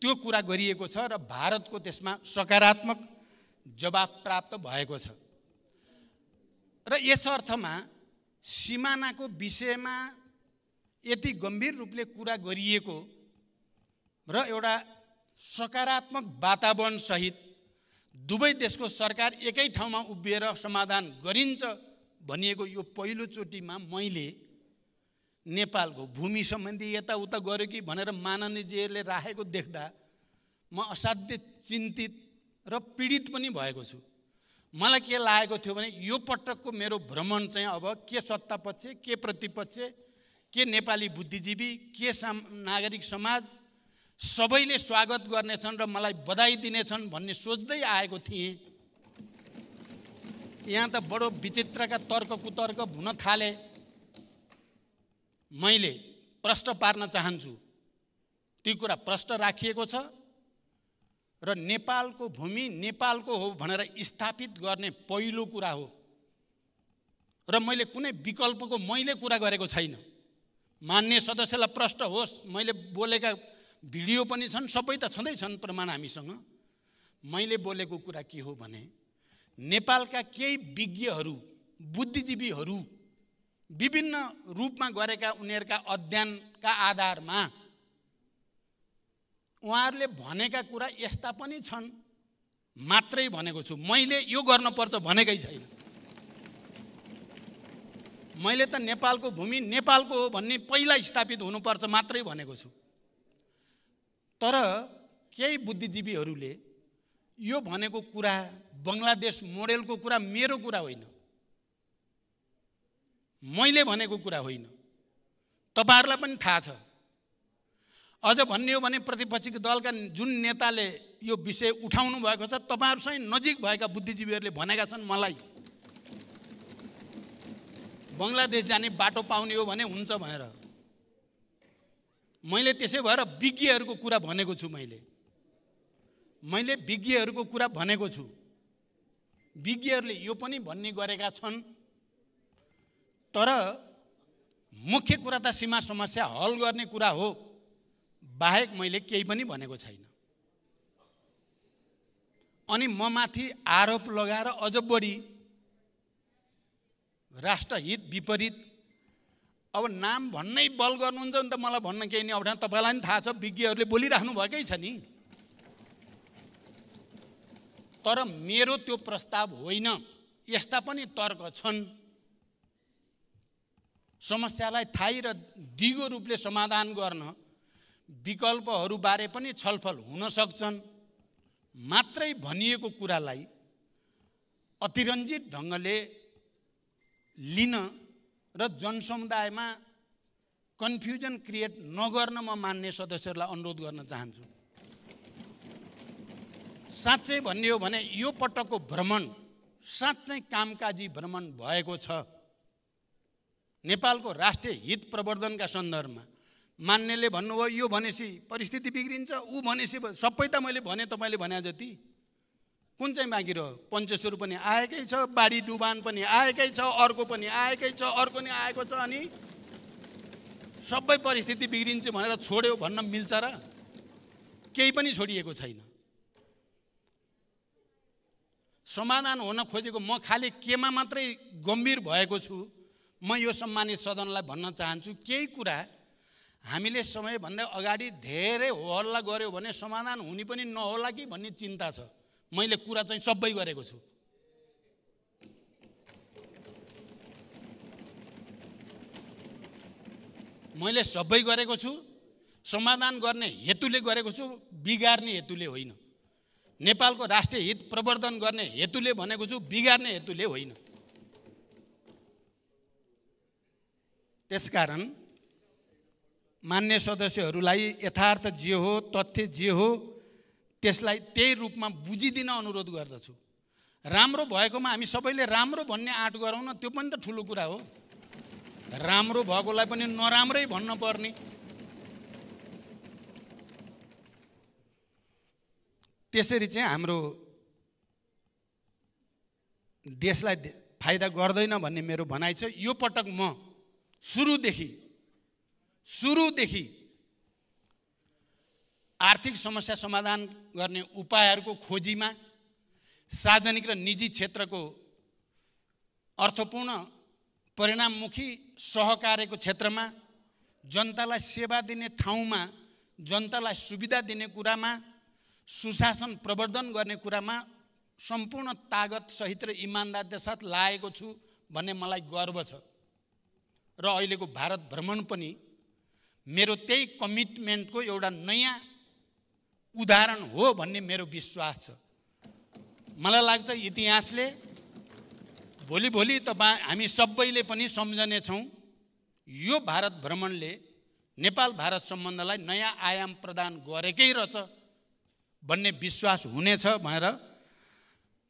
त्यो कुरा गरिएको छ र भारतको त्यसमा सकारात्मक जवाफ प्राप्त भएको छ। र यस अर्थमा सिमानाको विषयमा यति गम्भीर रूपले कुरा गरिएको र एउटा सकारात्मक वातावरण सहित दुवै देशको सरकार एकै ठाउँमा उभिएर समाधान गरिन्छ भनिएको यो पहिलो चोटिमा मैले नेपालको भूमि सम्बन्धी यताउता गर्यो कि भनेर माननीयजीले राखेको देख्दा म असाध्य चिन्तित र पीडित पनि भएको छु। मलाई के लागेको थियो भने यो पटकको मेरो भ्रमण चाहिँ अब के सत्तापक्ष, के प्रतिपक्ष, के नेपाली बुद्धिजीवी, के नागरिक समाज सबैले स्वागत गर्नेछन् र मलाई बधाई दिनेछन् भन्ने सोच्दै आएको थिएँ। यहाँ त बडो विचित्रका तर्क कुतर्क हुन थाले। मैले प्रश्न पार्न चाहन्छु, ती कुरा प्रश्न राखिएको छ र नेपालको भूमि नेपालको हो भनेर स्थापित गर्ने पहिलो कुरा हो र मैले कुनै विकल्पको मैले कुरा गरेको छैन। मान्य सदस्यलाई प्रश्न होस्, मैले बोलेका भिडियो पनि छन्, सबै त छँदैछन् प्रमाण हामीसँग। मैले बोलेको कुरा के हो भने नेपालका केही विज्ञहरू बुद्धिजीवीहरू विभिन्न रूपमा गरेका उनीहरूका अध्ययनका आधारमा उहाँहरूले भनेका कुरा यस्ता पनि छन् मात्रै भनेको छु। मैले यो गर्नुपर्छ भनेकै छैन। मैले त नेपालको भूमि नेपालको हो भन्ने पहिला स्थापित हुनुपर्छ मात्रै भनेको छु। तर केही बुद्धिजीवीहरूले यो भनेको कुरा बङ्गलादेश मोडेलको कुरा मेरो कुरा होइन, मैले भनेको कुरा होइन, तपाईहरुलाई पनि थाहा छ। अझ भन्ने हो भने प्रतिपक्षी दलका जुन नेताले यो विषय उठाउनु भएको छ तपाईहरुसँग नजिक भएका बुद्धिजीवीहरूले भनेका छन् मलाई बङ्गलादेश जाने बाटो पाउने हो भने हुन्छ भनेर। मैले त्यसै भएर विज्ञहरूको कुरा भनेको छु। मैले विज्ञहरूको कुरा भनेको छु। विज्ञहरूले यो पनि भन्ने गरेका छन्। तर मुख्य कुरा त सीमा समस्या हल गर्ने कुरा हो बाहेक मैले केही पनि भनेको छैन। अनि म माथि आरोप लगाएर अझ बढी राष्ट्रहित विपरीत अब नाम भन्नै बल गर्नुहुन्छ नि त मलाई भन्न केही नि अप्ठ्यारो। तपाईलाई पनि थाहा छ विज्ञहरूले बोलिराख्नु भएकै छ नि। तर मेरो त्यो प्रस्ताव होइन। यस्ता पनि तर्क छन्। समस्यालाई थाही र दिगो रूपले समाधान गर्न विकल्पहरू बारे पनि छलफल हुन सक्छन्। मात्रै भनिएको कुरालाई अतिरञ्जित ढङ्गले लिन र जनसमुदायमा कन्फ्युजन क्रिएट नगर्न म मान्य सदस्यहरूलाई अनुरोध गर्न चाहन्छु। साँच्चै भन्ने हो भने यो पटकको भ्रमण साँच्चै कामकाजी भ्रमण भएको छ। नेपालको राष्ट्रिय हित प्रवर्धनका सन्दर्भमा मान्यले भन्नुभयो यो भनेपछि परिस्थिति बिग्रिन्छ, ऊ भनेपछि सबै त मैले भने तपाईले भने जति कुन चाहिँ बाँकी रह्यो? पञ्चेश्वर पनि आएकै छ, बाढी डुबान पनि आएकै छ, अर्को पनि आएकै छ, अर्को नि आएको छ। अनि सबै परिस्थिति बिग्रिन्छ भनेर छोड्यो भन्न मिल्छ र? केही पनि छोडिएको छैन। समाधान हुन खोजेको म खालि केमा मात्रै गम्भीर भएको छु। म यो सम्मानित सदनलाई भन्न चाहन्छु केही कुरा हामीले समयभन्दा अगाडि धेरै होहल्ला गर्यो भने समाधान हुने पनि नहोला कि भन्ने चिन्ता छ। मैले कुरा चाहिँ सबै गरेको छु। मैले सबै गरेको छु। समाधान गर्ने हेतुले गरेको छु, बिगार्ने हेतुले होइन। नेपालको राष्ट्रिय हित प्रवर्धन गर्ने हेतुले भनेको छु, बिगार्ने हेतुले होइन। त्यसकारण मान्य सदस्यहरूलाई यथार्थ जे हो, तथ्य जे हो त्यसलाई त्यही रूपमा बुझिदिन अनुरोध गर्दछु। राम्रो भएकोमा हामी सबैले राम्रो भन्ने आँट गरौँ न, त्यो पनि त ठुलो कुरा हो। राम्रो भएकोलाई पनि नराम्रै भन्न पर्ने। त्यसरी चाहिँ हाम्रो देशलाई फाइदा गर्दैन भन्ने मेरो भनाइ छ। यो पटक म सुरुदेखि आर्थिक समस्या समाधान गर्ने उपायहरूको खोजीमा सार्वजनिक र निजी क्षेत्रको अर्थपूर्ण परिणाममुखी सहकार्यको क्षेत्रमा जनतालाई सेवा दिने ठाउँमा जनतालाई सुविधा दिने कुरामा सुशासन प्रवर्धन गर्ने कुरामा सम्पूर्ण तागत सहित र इमानदारीका साथ लागेको छु भन्ने मलाई गर्व छ। र अहिलेको भारत भ्रमण पनि मेरो त्यही कमिटमेन्टको एउटा नयाँ उदाहरण हो भन्ने मेरो विश्वास छ। मलाई लाग्छ इतिहासले भोलि हामी सबैले पनि सम्झने छौँ यो भारत भ्रमणले नेपाल भारत सम्बन्धलाई नयाँ आयाम प्रदान गरेकै रहेछ भन्ने विश्वास हुनेछ भनेर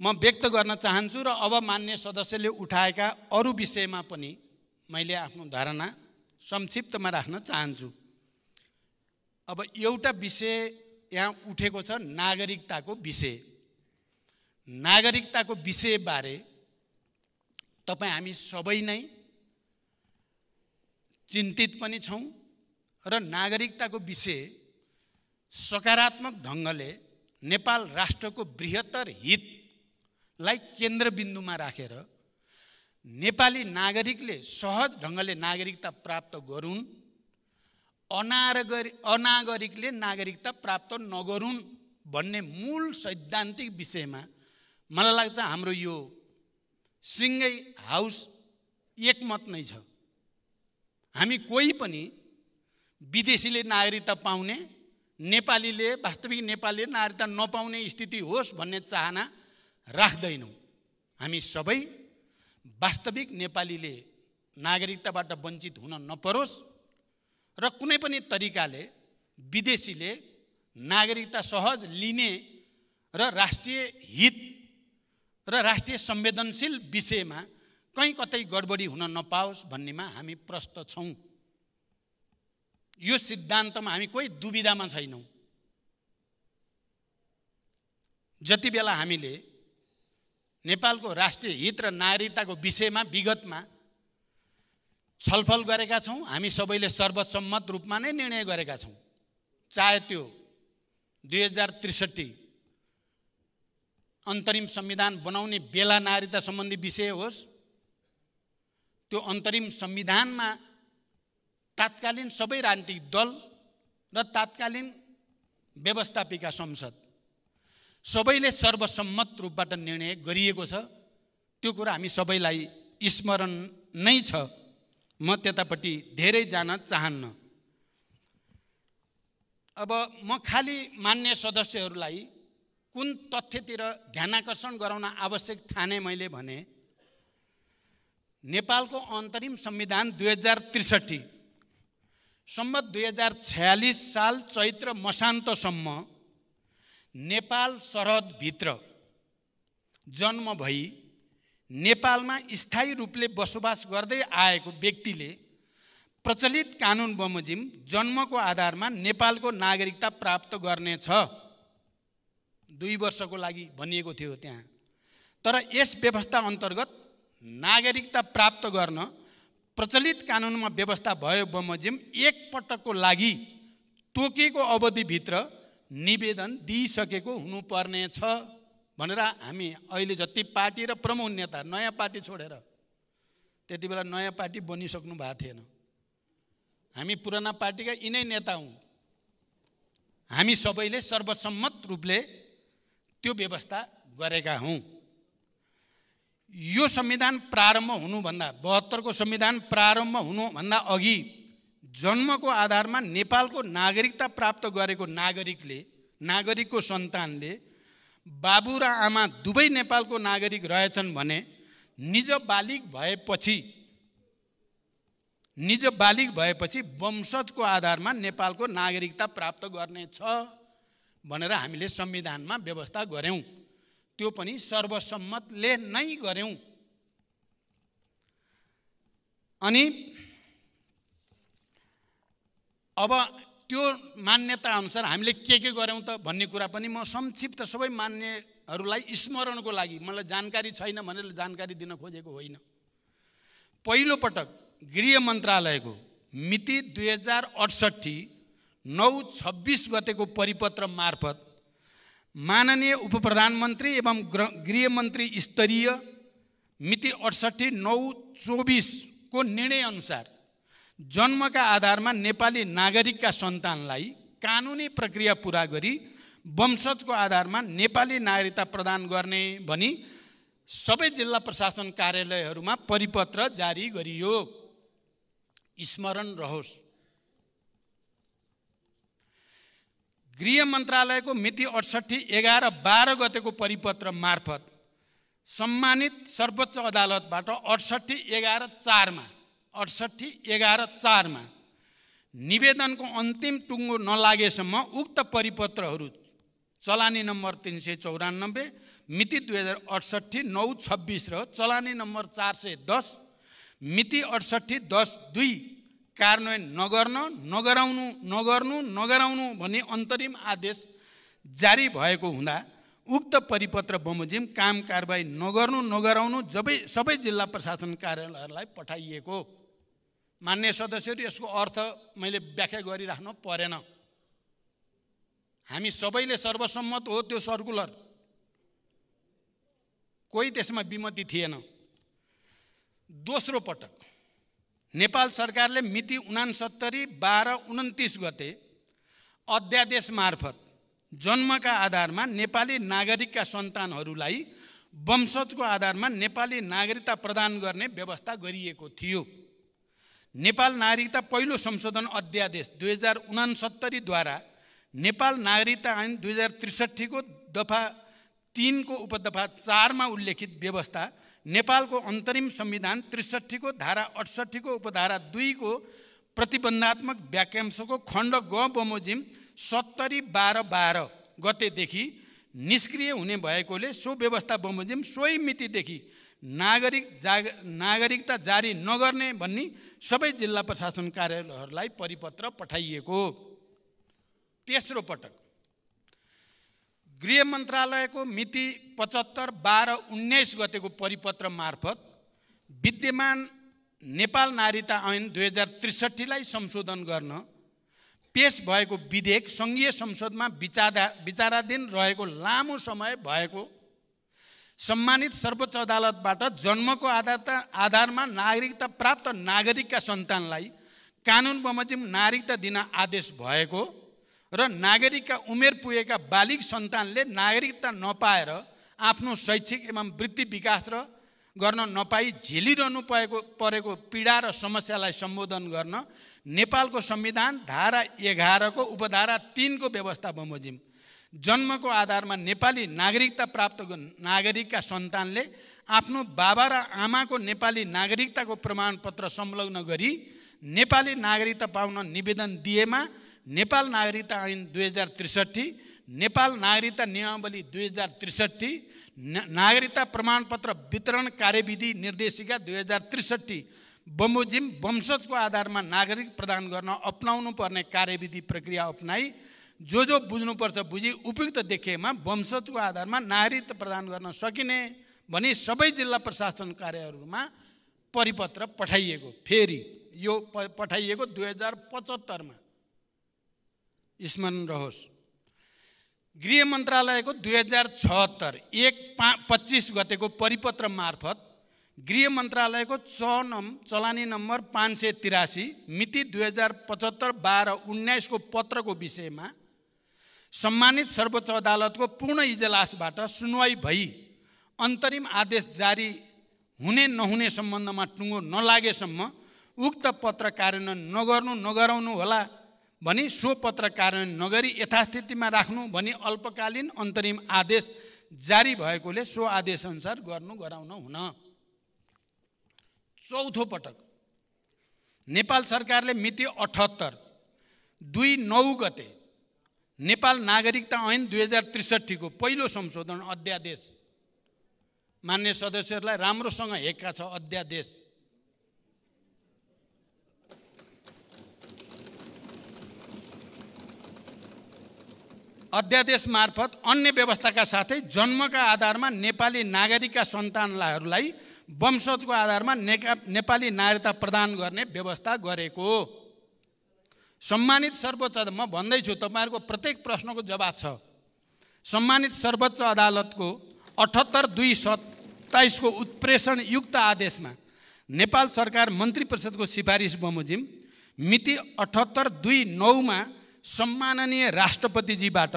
म व्यक्त गर्न चाहन्छु। र अब मान्य सदस्यले उठाएका अरू विषयमा पनि मैले आफ्नो धारणा संक्षिप्तमा राख्न चाहन्छु। अब एउटा विषय यहाँ उठेको छ, नागरिकताको विषय। नागरिकताको विषयबारे तपाईँ हामी सबै नै चिन्तित पनि छौँ र नागरिकताको विषय सकारात्मक ढङ्गले नेपाल राष्ट्रको बृहत्तर हितलाई केन्द्रबिन्दुमा राखेर नेपाली नागरिकले सहज ढङ्गले नागरिकता प्राप्त गरून्, अनागरिकले नागरिकता प्राप्त नगरून् भन्ने मूल सैद्धान्तिक विषयमा मलाई लाग्छ हाम्रो यो सिङ्गै हाउस एकमत नै छ। हामी कोही पनि विदेशीले नागरिकता पाउने, नेपालीले वास्तविक नेपालीले नागरिकता नपाउने स्थिति होस् भन्ने चाहना राख्दैनौँ। हामी सबै वास्तविक नेपालीले नागरिकताबाट वञ्चित हुन नपरोस् र कुनै पनि तरिकाले विदेशीले नागरिकता सहज लिने र राष्ट्रिय हित र राष्ट्रिय संवेदनशील विषयमा कहीँ कतै गडबडी हुन नपाओस् भन्नेमा हामी प्रस्त छौँ। यो सिद्धान्तमा हामी कोही दुविधामा छैनौँ। जति बेला हामीले नेपालको राष्ट्रिय हित र नागरिकताको विषयमा विगतमा छलफल गरेका छौँ, हामी सबैले सर्वसम्मत रूपमा नै निर्णय गरेका छौँ। चाहे त्यो 2063 अन्तरिम संविधान बनाउने बेला नागरिकता सम्बन्धी विषय होस्, त्यो अन्तरिम संविधानमा तात्कालीन सबै राजनीतिक दल र तात्कालीन व्यवस्थापिका संसद सबैले सर्वसम्मत रूपबाट निर्णय गरिएको छ। त्यो कुरा हामी सबैलाई स्मरण नै छ। म त्यतापट्टि धेरै जान चाहन्न। अब म खाली मान्य सदस्यहरूलाई कुन तथ्यतिर ध्यानाकर्षण गराउन आवश्यक ठाने मैले भने नेपालको अन्तरिम संविधान 2063 सम्मत 2046 साल चैत्र मसान्तसम्म नेपाल सरहदभित्र जन्म भई नेपालमा स्थायी रूपले बसोबास गर्दै आएको व्यक्तिले प्रचलित कानुन बमोजिम जन्मको आधारमा नेपालको नागरिकता प्राप्त गर्नेछ। 2 वर्षको लागि भनिएको थियो त्यहाँ। तर यस व्यवस्था अन्तर्गत नागरिकता प्राप्त गर्न प्रचलित कानुनमा व्यवस्था भयो बमोजिम एक पटकको लागि तोकेको अवधिभित्र निवेदन दिइसकेको हुनुपर्ने छ भनेर हामी अहिले जति पार्टी र प्रमुख नेता नयाँ पार्टी छोडेर, त्यति बेला नयाँ पार्टी बनिसक्नु भएको थिएन, हामी पुराना पार्टीका यिनै नेता हौँ, हामी सबैले सर्वसम्मत रूपले त्यो व्यवस्था गरेका हौँ। यो संविधान प्रारम्भ हुनुभन्दा 72 को संविधान प्रारम्भ हुनुभन्दा अघि जन्मको आधारमा नेपालको नागरिकता प्राप्त गरेको नागरिकको सन्तानले बाबु र आमा दुवै नेपालको नागरिक रहेछन् भने निज बालिग भएपछि वंशजको आधारमा नेपालको नागरिकता प्राप्त गर्नेछ भनेर हामीले संविधानमा व्यवस्था गर्यौं। त्यो पनि सर्वसम्मतले नै गर्यौं। अनि अब त्यो मान्यता अनुसार हामीले के गर्यौं त भन्ने कुरा पनि म संक्षिप्त सबै मान्यहरूलाई स्मरणको लागि, मलाई जानकारी छैन भनेर जानकारी दिन खोजेको होइन। पहिलो पटक गृह मन्त्रालयको मिति 2068/9/26 गतेको परिपत्र मार्फत माननीय उपप्रधानमन्त्री एवं गृहमन्त्री स्तरीय मिति 68/9/24 को निर्णय अनुसार जन्मका आधारमा नेपाली नागरिकका सन्तानलाई कानुनी प्रक्रिया पूरा गरी वंशजको आधारमा नेपाली नागरिकता प्रदान गर्ने भनी सबै जिल्ला प्रशासन कार्यालयहरूमा परिपत्र जारी गरियो। स्मरण रहोस्। गृह मन्त्रालयको मिति 68/11/12 गतेको परिपत्र मार्फत सम्मानित सर्वोच्च अदालतबाट 68/11/4 मा निवेदनको अन्तिम टुङ्गो नलागेसम्म उक्त परिपत्रहरू चलानी नम्बर 394 मिति 2068/9/26 र चलानी नम्बर 410 मिति 68/10/2 कार्यान्वयन नगराउनु भनी अन्तरिम आदेश जारी भएको हुँदा उक्त परिपत्र बमोजिम काम कारबाही नगराउनु सबै जिल्ला प्रशासन कार्यालयहरूलाई पठाइएको। मान्य सदस्यहरू, यसको अर्थ मैले व्याख्या गरिराख्नु परेन। हामी सबैले सर्वसम्मत हो त्यो सर्कुलर, कोही त्यसमा विमति थिएन। दोस्रो पटक नेपाल सरकारले मिति 69/12/29 गते अध्यादेश मार्फत जन्मका आधारमा नेपाली नागरिकका सन्तानहरूलाई वंशजको आधारमा नेपाली नागरिकता प्रदान गर्ने व्यवस्था गरिएको थियो। नेपाल नागरिकता पहिलो संशोधन अध्यादेश 2069 द्वारा नेपाल नागरिकता ऐन 2063 को दफा 3 को उपदफा 4 मा उल्लेखित व्यवस्था नेपालको अन्तरिम संविधान 63 को धारा 68 को उपधारा 2 को प्रतिबन्धात्मक वाक्यांशको खण्ड ग बमोजिम 70/12/12 गतेदेखि निष्क्रिय हुने भएकोले सो व्यवस्था बमोजिम सोही मितिदेखि नागरिकता जारी नगर्ने भनी सबै जिल्ला प्रशासन कार्यालयहरूलाई परिपत्र पठाइएको। तेस्रो पटक गृह मन्त्रालयको मिति 75/12/19 गतेको परिपत्र मार्फत विद्यमान नेपाल नागरिकता ऐन 2063 लाई संशोधन गर्न पेश भएको विधेयक संघीय संसदमा विचाराधीन रहेको लामो समय भएको सम्मानित सर्वोच्च अदालतबाट जन्मको आधारमा नागरिकता प्राप्त नागरिकका सन्तानलाई कानुन बमोजिम नागरिकता दिन आदेश भएको र नागरिकका उमेर पुगेका बालिग सन्तानले नागरिकता नपाएर आफ्नो शैक्षिक एवं वृत्ति विकास गर्न नपाई झेलिरहनु परेको पीडा र समस्यालाई सम्बोधन गर्न नेपालको संविधान धारा 11 को उपधारा 3 को व्यवस्था बमोजिम जन्मको आधारमा नेपाली नागरिकता प्राप्त नागरिकका सन्तानले आफ्नो बाबा र आमाको नेपाली नागरिकताको प्रमाणपत्र संलग्न गरी नेपाली नागरिकता पाउन निवेदन दिएमा नेपाल नागरिकता ऐन 2063, नेपाल नागरिकता नियमावली 2063, नागरिकता प्रमाणपत्र वितरण कार्यविधि निर्देशिका 2063 बमोजिम वंशजको आधारमा नागरिक प्रदान गर्न अपनाउनु पर्ने कार्यविधि प्रक्रिया अपनाई जो बुझ्नुपर्छ बुझी उपयुक्त देखिएमा वंशजको आधारमा नागरिकता प्रदान गर्न सकिने भनी सबै जिल्ला प्रशासन कार्यालयहरूमा परिपत्र पठाइएको। फेरि यो पठाइएको 2075 मा स्मरण रहोस्। गृह मन्त्रालयको 2076/1/25 गतेको परिपत्र मार्फत गृह मन्त्रालयको चलानी नम्बर 583 मिति 2075/12/19 को पत्रको विषयमा सम्मानित सर्वोच्च अदालतको पूर्ण इजलासबाट सुनवाई भई अन्तरिम आदेश जारी हुने नहुने सम्बन्धमा टुङ्गो नलागेसम्म उक्त पत्र कार्यान्वयन नगराउनु होला भनी सो पत्र कार्यान्वयन नगरी यथास्थितिमा राख्नु भनी अल्पकालीन अन्तरिम आदेश जारी भएकोले सो आदेश अनुसार गराउन हुन। चौथो पटक नेपाल सरकारले मिति 78/2/9 गते नेपाल नागरिकता ऐन 2063 को पहिलो संशोधन अध्यादेश, मान्य सदस्यहरूलाई राम्रोसँग हेक्का छ अध्यादेश, अध्यादेश मार्फत अन्य व्यवस्थाका साथै जन्मका आधारमा नेपाली नागरिकका सन्तानहरूलाई वंशजको आधारमा नेपाली नागरिकता प्रदान गर्ने व्यवस्था गरेको। सम्मानित सर्वोच्च म भन्दैछु तपाईहरुको प्रत्येक प्रश्नको जवाब छ। सम्मानित सर्वोच्च अदालतको 78/2/27 को उत्प्रेषण युक्त आदेशमा नेपाल सरकार मन्त्री परिषदको सिफारिस बमोजिम मिति 78/2/9 मा सम्माननीय राष्ट्रपतिजीबाट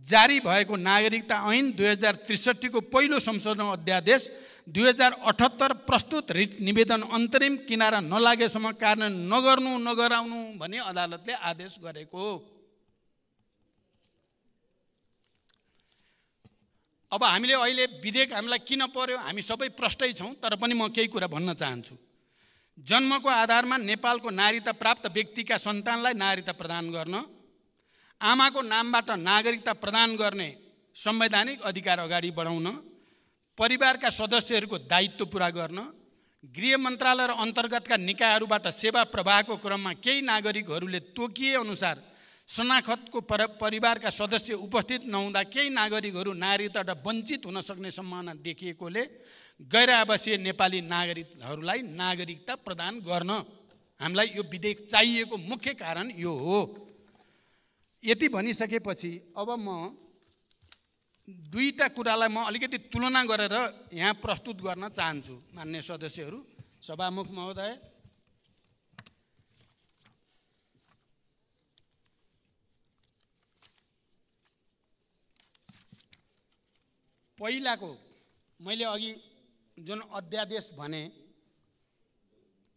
जारी भएको नागरिकता ऐन 2063 को पहिलो संशोधन अध्यादेश 2078 प्रस्तुत रिट निवेदन अन्तरिम किनारा नलागेसम्म कार्यान्वयन नगराउनु भनी अदालतले आदेश गरेको। अब हामीले अहिले विधेयक हामीलाई किन पर्यो, हामी सबै प्रष्टै छौं, तर पनि म केही कुरा भन्न चाहन्छु। जन्मको आधारमा नेपालको नागरिकता प्राप्त व्यक्तिका सन्तानलाई नागरिकता प्रदान गर्न, आमाको नामबाट नागरिकता प्रदान गर्ने संवैधानिक अधिकार अगाडि बढाउन, परिवारका सदस्यहरूको दायित्व पूरा गर्न, गृह मन्त्रालय र अन्तर्गतका निकायहरूबाट सेवा प्रवाहको क्रममा केही नागरिकहरूले तोकिए अनुसार शनाखतको परिवारका सदस्य उपस्थित नहुँदा केही नागरिकहरू नागरिकताबाट वञ्चित हुन सक्ने सम्भावना देखिएकोले गैर आवासीय नेपाली नागरिकहरूलाई नागरिकता प्रदान गर्न हामीलाई यो विधेयक चाहिएको मुख्य कारण यो हो। यति भनिसकेपछि अब म दुईटा कुरालाई म अलिकति तुलना गरेर यहाँ प्रस्तुत गर्न चाहन्छु। मान्य सदस्यहरू, सभामुख महोदय, पहिलाको मैले अघि जुन अध्यादेश भने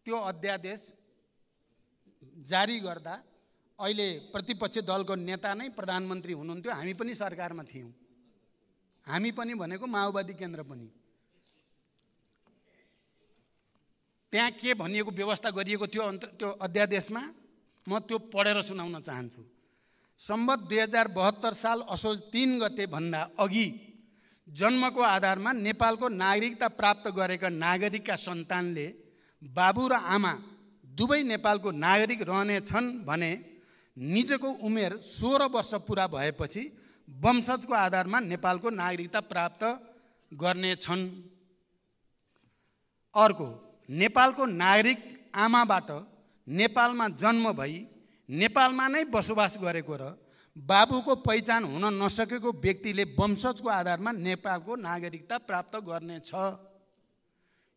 त्यो अध्यादेश जारी गर्दा अहिले प्रतिपक्ष दलको नेता नै प्रधानमन्त्री हुनुहुन्थ्यो। हामी पनि सरकारमा थियौँ। हामी पनि भनेको माओवादी केन्द्र पनि। त्यहाँ के भनिएको व्यवस्था गरिएको थियो त्यो अध्यादेशमा, म त्यो पढेर सुनाउन चाहन्छु। सम्वत 2072 साल असोज 3 गते भन्दा अघि जन्मको आधारमा नेपालको नागरिकता प्राप्त गरेका नागरिकका सन्तानले बाबु र आमा दुवै नेपालको नागरिक रहनेछन् भने निजको उमेर 16 वर्ष पुरा भएपछि वंशजको आधारमा नेपालको नागरिकता प्राप्त गर्नेछन्। अर्को, नेपालको नागरिक आमाबाट नेपालमा जन्म भई नेपालमा नै बसोबास गरेको र बाबुको पहिचान हुन नसकेको व्यक्तिले वंशजको आधारमा नेपालको नागरिकता प्राप्त गर्नेछ।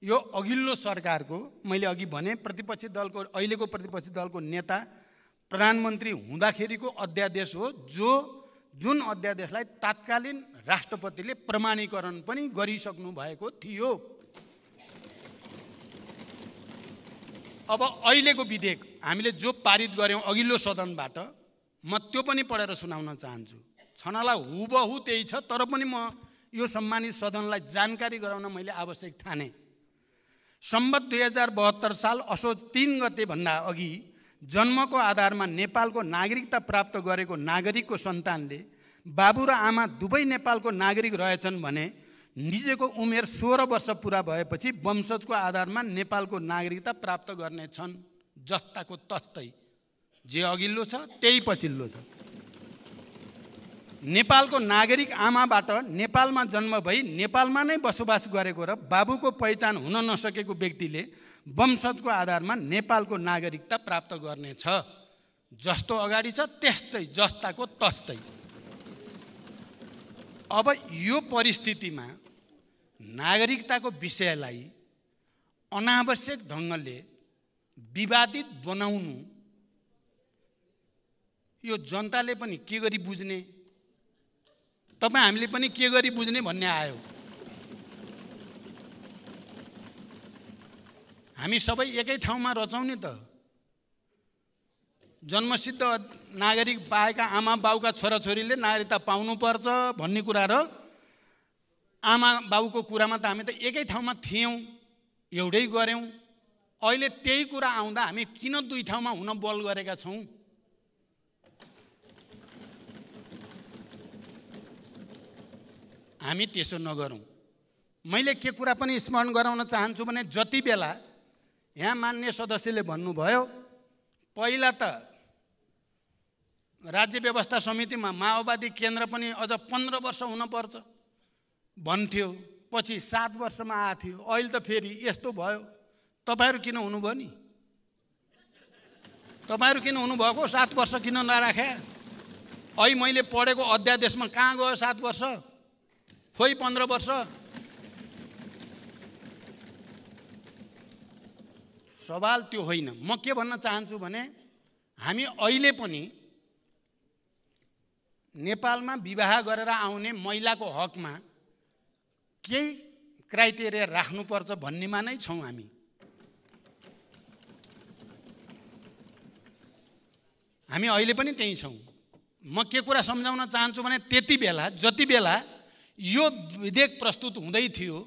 यो अघिल्लो सरकारको, मैले अघि भने प्रतिपक्षी दलको, अहिलेको प्रतिपक्षी दलको नेता प्रधानमन्त्री हुँदाखेरिको अध्यादेश हो, जुन अध्यादेशलाई तात्कालीन राष्ट्रपतिले प्रमाणीकरण पनि गरिसक्नु भएको थियो। अब अहिलेको विधेयक हामीले जो पारित गर्यौँ अघिल्लो सदनबाट, म त्यो पनि पढेर सुनाउन चाहन्छु। छनाला हुबहु त्यही छ, तर पनि म यो सम्मानित सदनलाई जानकारी गराउन मैले आवश्यक ठाने। सम्वत 2072 साल असोज 3 गते भन्दा अघि जन्मको आधारमा नेपालको नागरिकता प्राप्त गरेको नागरिकको सन्तानले बाबु र आमा दुवै नेपालको नागरिक रहेछन् भने निजको उमेर 16 वर्ष पुरा भएपछि वंशजको आधारमा नेपालको नागरिकता प्राप्त गर्नेछन्। जस्ताको तस्तै जे अघिल्लो छ त्यही पछिल्लो छ। नेपालको नागरिक आमाबाट नेपालमा जन्म भई नेपालमा नै बसोबास गरेको र बाबुको पहिचान हुन नसकेको व्यक्तिले वंशजको आधारमा नेपालको नागरिकता प्राप्त गर्नेछ। जस्तो अगाडि छ त्यस्तै, जस्ताको तस्तै। अब यो परिस्थितिमा नागरिकताको विषयलाई अनावश्यक ढङ्गले विवादित बनाउनु यो जनताले पनि के गरी बुझ्ने, तपाईँ हामीले पनि के गरी बुझ्ने भन्ने आयो। हामी सबै एकै ठाउँमा रचौँ नि त। जन्मसिद्ध नागरिक पाएका आमा बाउका छोराछोरीले नागरिकता पाउनुपर्छ भन्ने कुरा र आमा बाउको कुरामा त हामी त एकै ठाउँमा थियौँ, एउटै गऱ्यौँ। अहिले त्यही कुरा आउँदा हामी किन दुई ठाउँमा हुन बल गरेका छौँ? हामी त्यसो नगरौँ। मैले के कुरा पनि स्मरण गराउन चाहन्छु भने जति बेला यहाँ मान्य सदस्यले भन्नुभयो पहिला त राज्य व्यवस्था समितिमा माओवादी केन्द्र पनि अझ 15 वर्ष हुनुपर्छ भन्थ्यो, पछि 7 वर्षमा आएको थियो, अहिले त फेरि यस्तो भयो। तपाईँहरू किन हुनुभयो नि? तपाईँहरू किन हुनुभएको? 7 वर्ष किन नराखे? अहिले मैले पढेको अध्यादेशमा कहाँ गयो 7 वर्ष? खोइ 15 वर्ष। सवाल त्यो होइन। म के भन्न चाहन्छु भने हामी अहिले पनि नेपालमा विवाह गरेर आउने महिलाको हकमा केही क्राइटेरिया राख्नुपर्छ भन्नेमा नै छौँ हामी। हामी अहिले पनि त्यही छौँ। म के कुरा सम्झाउन चाहन्छु भने त्यति बेला जति बेला यो विधेयक प्रस्तुत हुँदै थियो,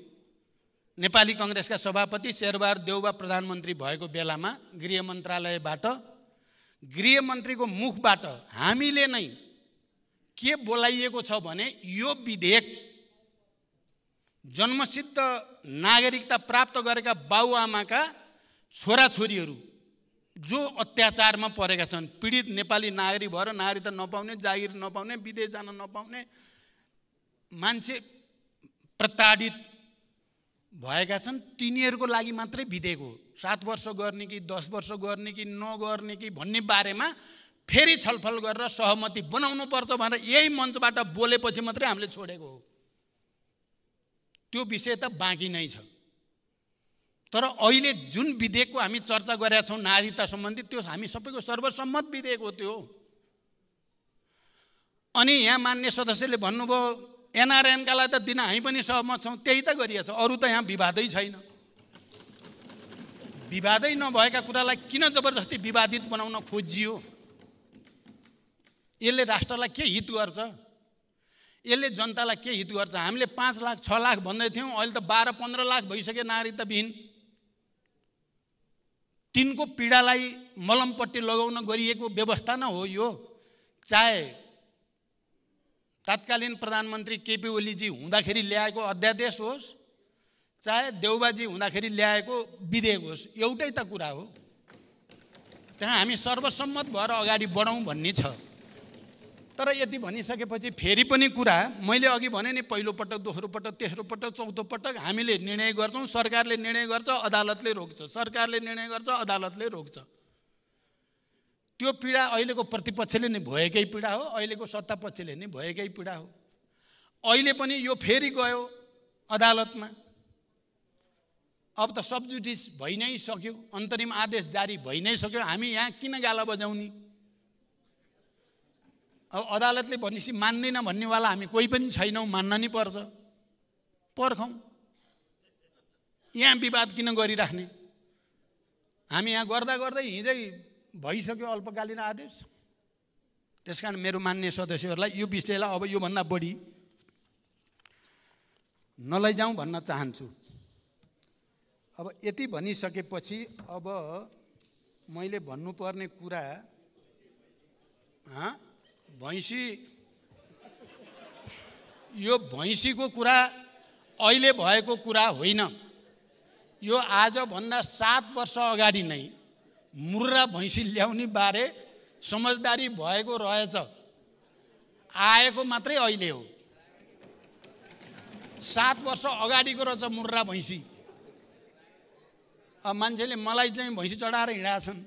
नेपाली कांग्रेसका सभापति शेरबहादुर देउवा प्रधानमन्त्री भएको बेलामा गृह मन्त्रालयबाट, गृहमन्त्रीको मुखबाट हामीले नै के बोलाइएको छ भने यो विधेयक जन्मसिद्ध नागरिकता प्राप्त गरेका बाउआमाका छोराछोरीहरू जो अत्याचारमा परेका छन्, पीडित नेपाली नागरिक भएर नागरिकता नपाउने, जागिर नपाउने, विदेश जान नपाउने मान्छे प्रताडित भएका छन्, तिनीहरूको लागि मात्रै विधेयक हो। 7 वर्ष गर्ने कि 10 वर्ष गर्ने कि नगर्ने कि भन्ने बारेमा फेरि छलफल गरेर सहमति बनाउनु पर्छ भनेर यही मञ्चबाट बोलेपछि मात्रै हामीले छोडेको हो। त्यो विषय त बाँकी नै छ। तर अहिले जुन विधेयकको हामी चर्चा गरेका छौँ नागरिकता सम्बन्धी, त्यो हामी सबैको सर्वसम्मत विधेयक हो त्यो। अनि यहाँ मान्य सदस्यले भन्नुभयो एनआरएनका लागि त दिन हामी पनि सहमत छौँ, त्यही त गरिएको छ। अरू त यहाँ विवादै छैन। विवादै नभएका कुरालाई किन जबरजस्ती विवादित बनाउन खोजियो? यसले राष्ट्रलाई के हित गर्छ? यसले जनतालाई के हित गर्छ? हामीले 5 लाख 6 लाख भन्दै थियौँ, अहिले त 12-15 लाख भइसक्यो नागरिकताविहीन। तिनको पीडालाई मलमपट्टि लगाउन गरिएको व्यवस्था न हो यो। चाहे तत्कालीन प्रधानमन्त्री केपी ओलीजी हुँदाखेरि ल्याएको अध्यादेश होस्, चाहे देउबाजी हुँदाखेरि ल्याएको विधेयक होस्, एउटै त कुरा हो। त्यहाँ हामी सर्वसम्मत भएर अगाडि बढौँ भन्ने छ। तर यति भनिसकेपछि फेरि पनि कुरा मैले अघि भने नि, पहिलो पटक, दोस्रो पटक, तेस्रो पटक, चौथो पटक हामीले निर्णय गर्छौँ, सरकारले निर्णय गर्छ, अदालतले रोक्छ, सरकारले निर्णय गर्छ, अदालतले रोक्छ। त्यो पीडा अहिलेको प्रतिपक्षले नै भएकै पीडा हो, अहिलेको सत्तापक्षले नै भएकै पीडा हो। अहिले पनि यो फेरि गयो अदालतमा। अब त सबजुडिस भइ नै सक्यो, अन्तरिम आदेश जारी भइ नै सक्यो। हामी यहाँ किन गाला बजाउने? अब अदालतले भनेपछि मान्दैन भन्नेवाला हामी कोही पनि छैनौँ, मान्न नि पर्छ। पर्खौँ, यहाँ विवाद किन गरिराख्ने? हामी यहाँ गर्दा गर्दै हिजै भइसक्यो अल्पकालीन आदेश। त्यसकारण मेरो मान्य सदस्यहरूलाई यो विषयलाई अब योभन्दा बढी नलैजाउँ भन्न चाहन्छु। अब यति भनिसकेपछि अब मैले भन्नुपर्ने कुरा, भैँसी, यो भैँसीको कुरा अहिले भएको कुरा होइन। यो आजभन्दा 7 वर्ष अगाडि नै मुर्रा भैँसी ल्याउने बारे समझदारी भएको रहेछ, आएको मात्रै अहिले हो। 7 वर्ष अगाडिको रहेछ मुर्रा भैँसी। अब मान्छेले मलाई चाहिँ भैँसी चढाएर हिँडेका छन्।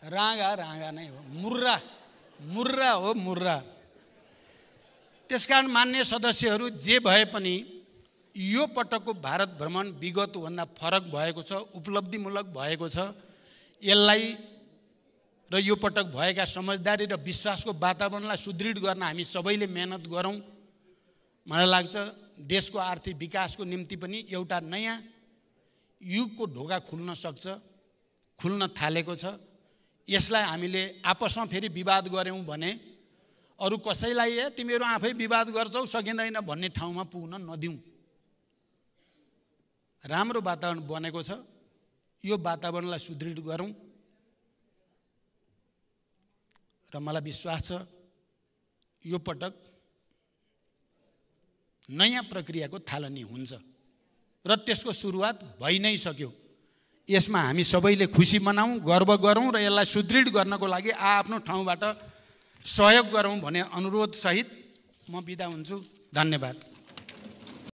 राँगा नै हो, मुर्रा हो, मुर्रा। त्यसकारण मान्य सदस्यहरू, जे भए पनि यो पटकको भारत भ्रमण विगतभन्दा फरक भएको छ, उपलब्धिमूलक भएको छ। यसलाई र यो पटक भएका समझदारी र विश्वासको वातावरणलाई सुदृढ गर्न हामी सबैले मेहनत गरौँ। मलाई लाग्छ देशको आर्थिक विकासको निम्ति पनि एउटा नयाँ युगको ढोका खुल्न सक्छ, खुल्न थालेको छ। यसलाई हामीले आपसमा फेरि विवाद गऱ्यौँ भने अरू कसैलाई तिमीहरू आफै विवाद गर्छौ, सकिँदैन भन्ने ठाउँमा पुग्न नदिउँ। राम्रो वातावरण बनेको छ, यो वातावरणलाई सुदृढ गरौँ। र मलाई विश्वास छ यो पटक नयाँ प्रक्रियाको थालनी हुन्छ र त्यसको सुरुवात भइ नै सक्यो। यसमा हामी सबैले खुसी मनाऊँ, गर्व गरौँ र यसलाई सुदृढ गर्नको लागि आफ्नो ठाउँबाट सहयोग गरौँ भन्ने अनुरोध सहित म बिदा हुन्छु। धन्यवाद।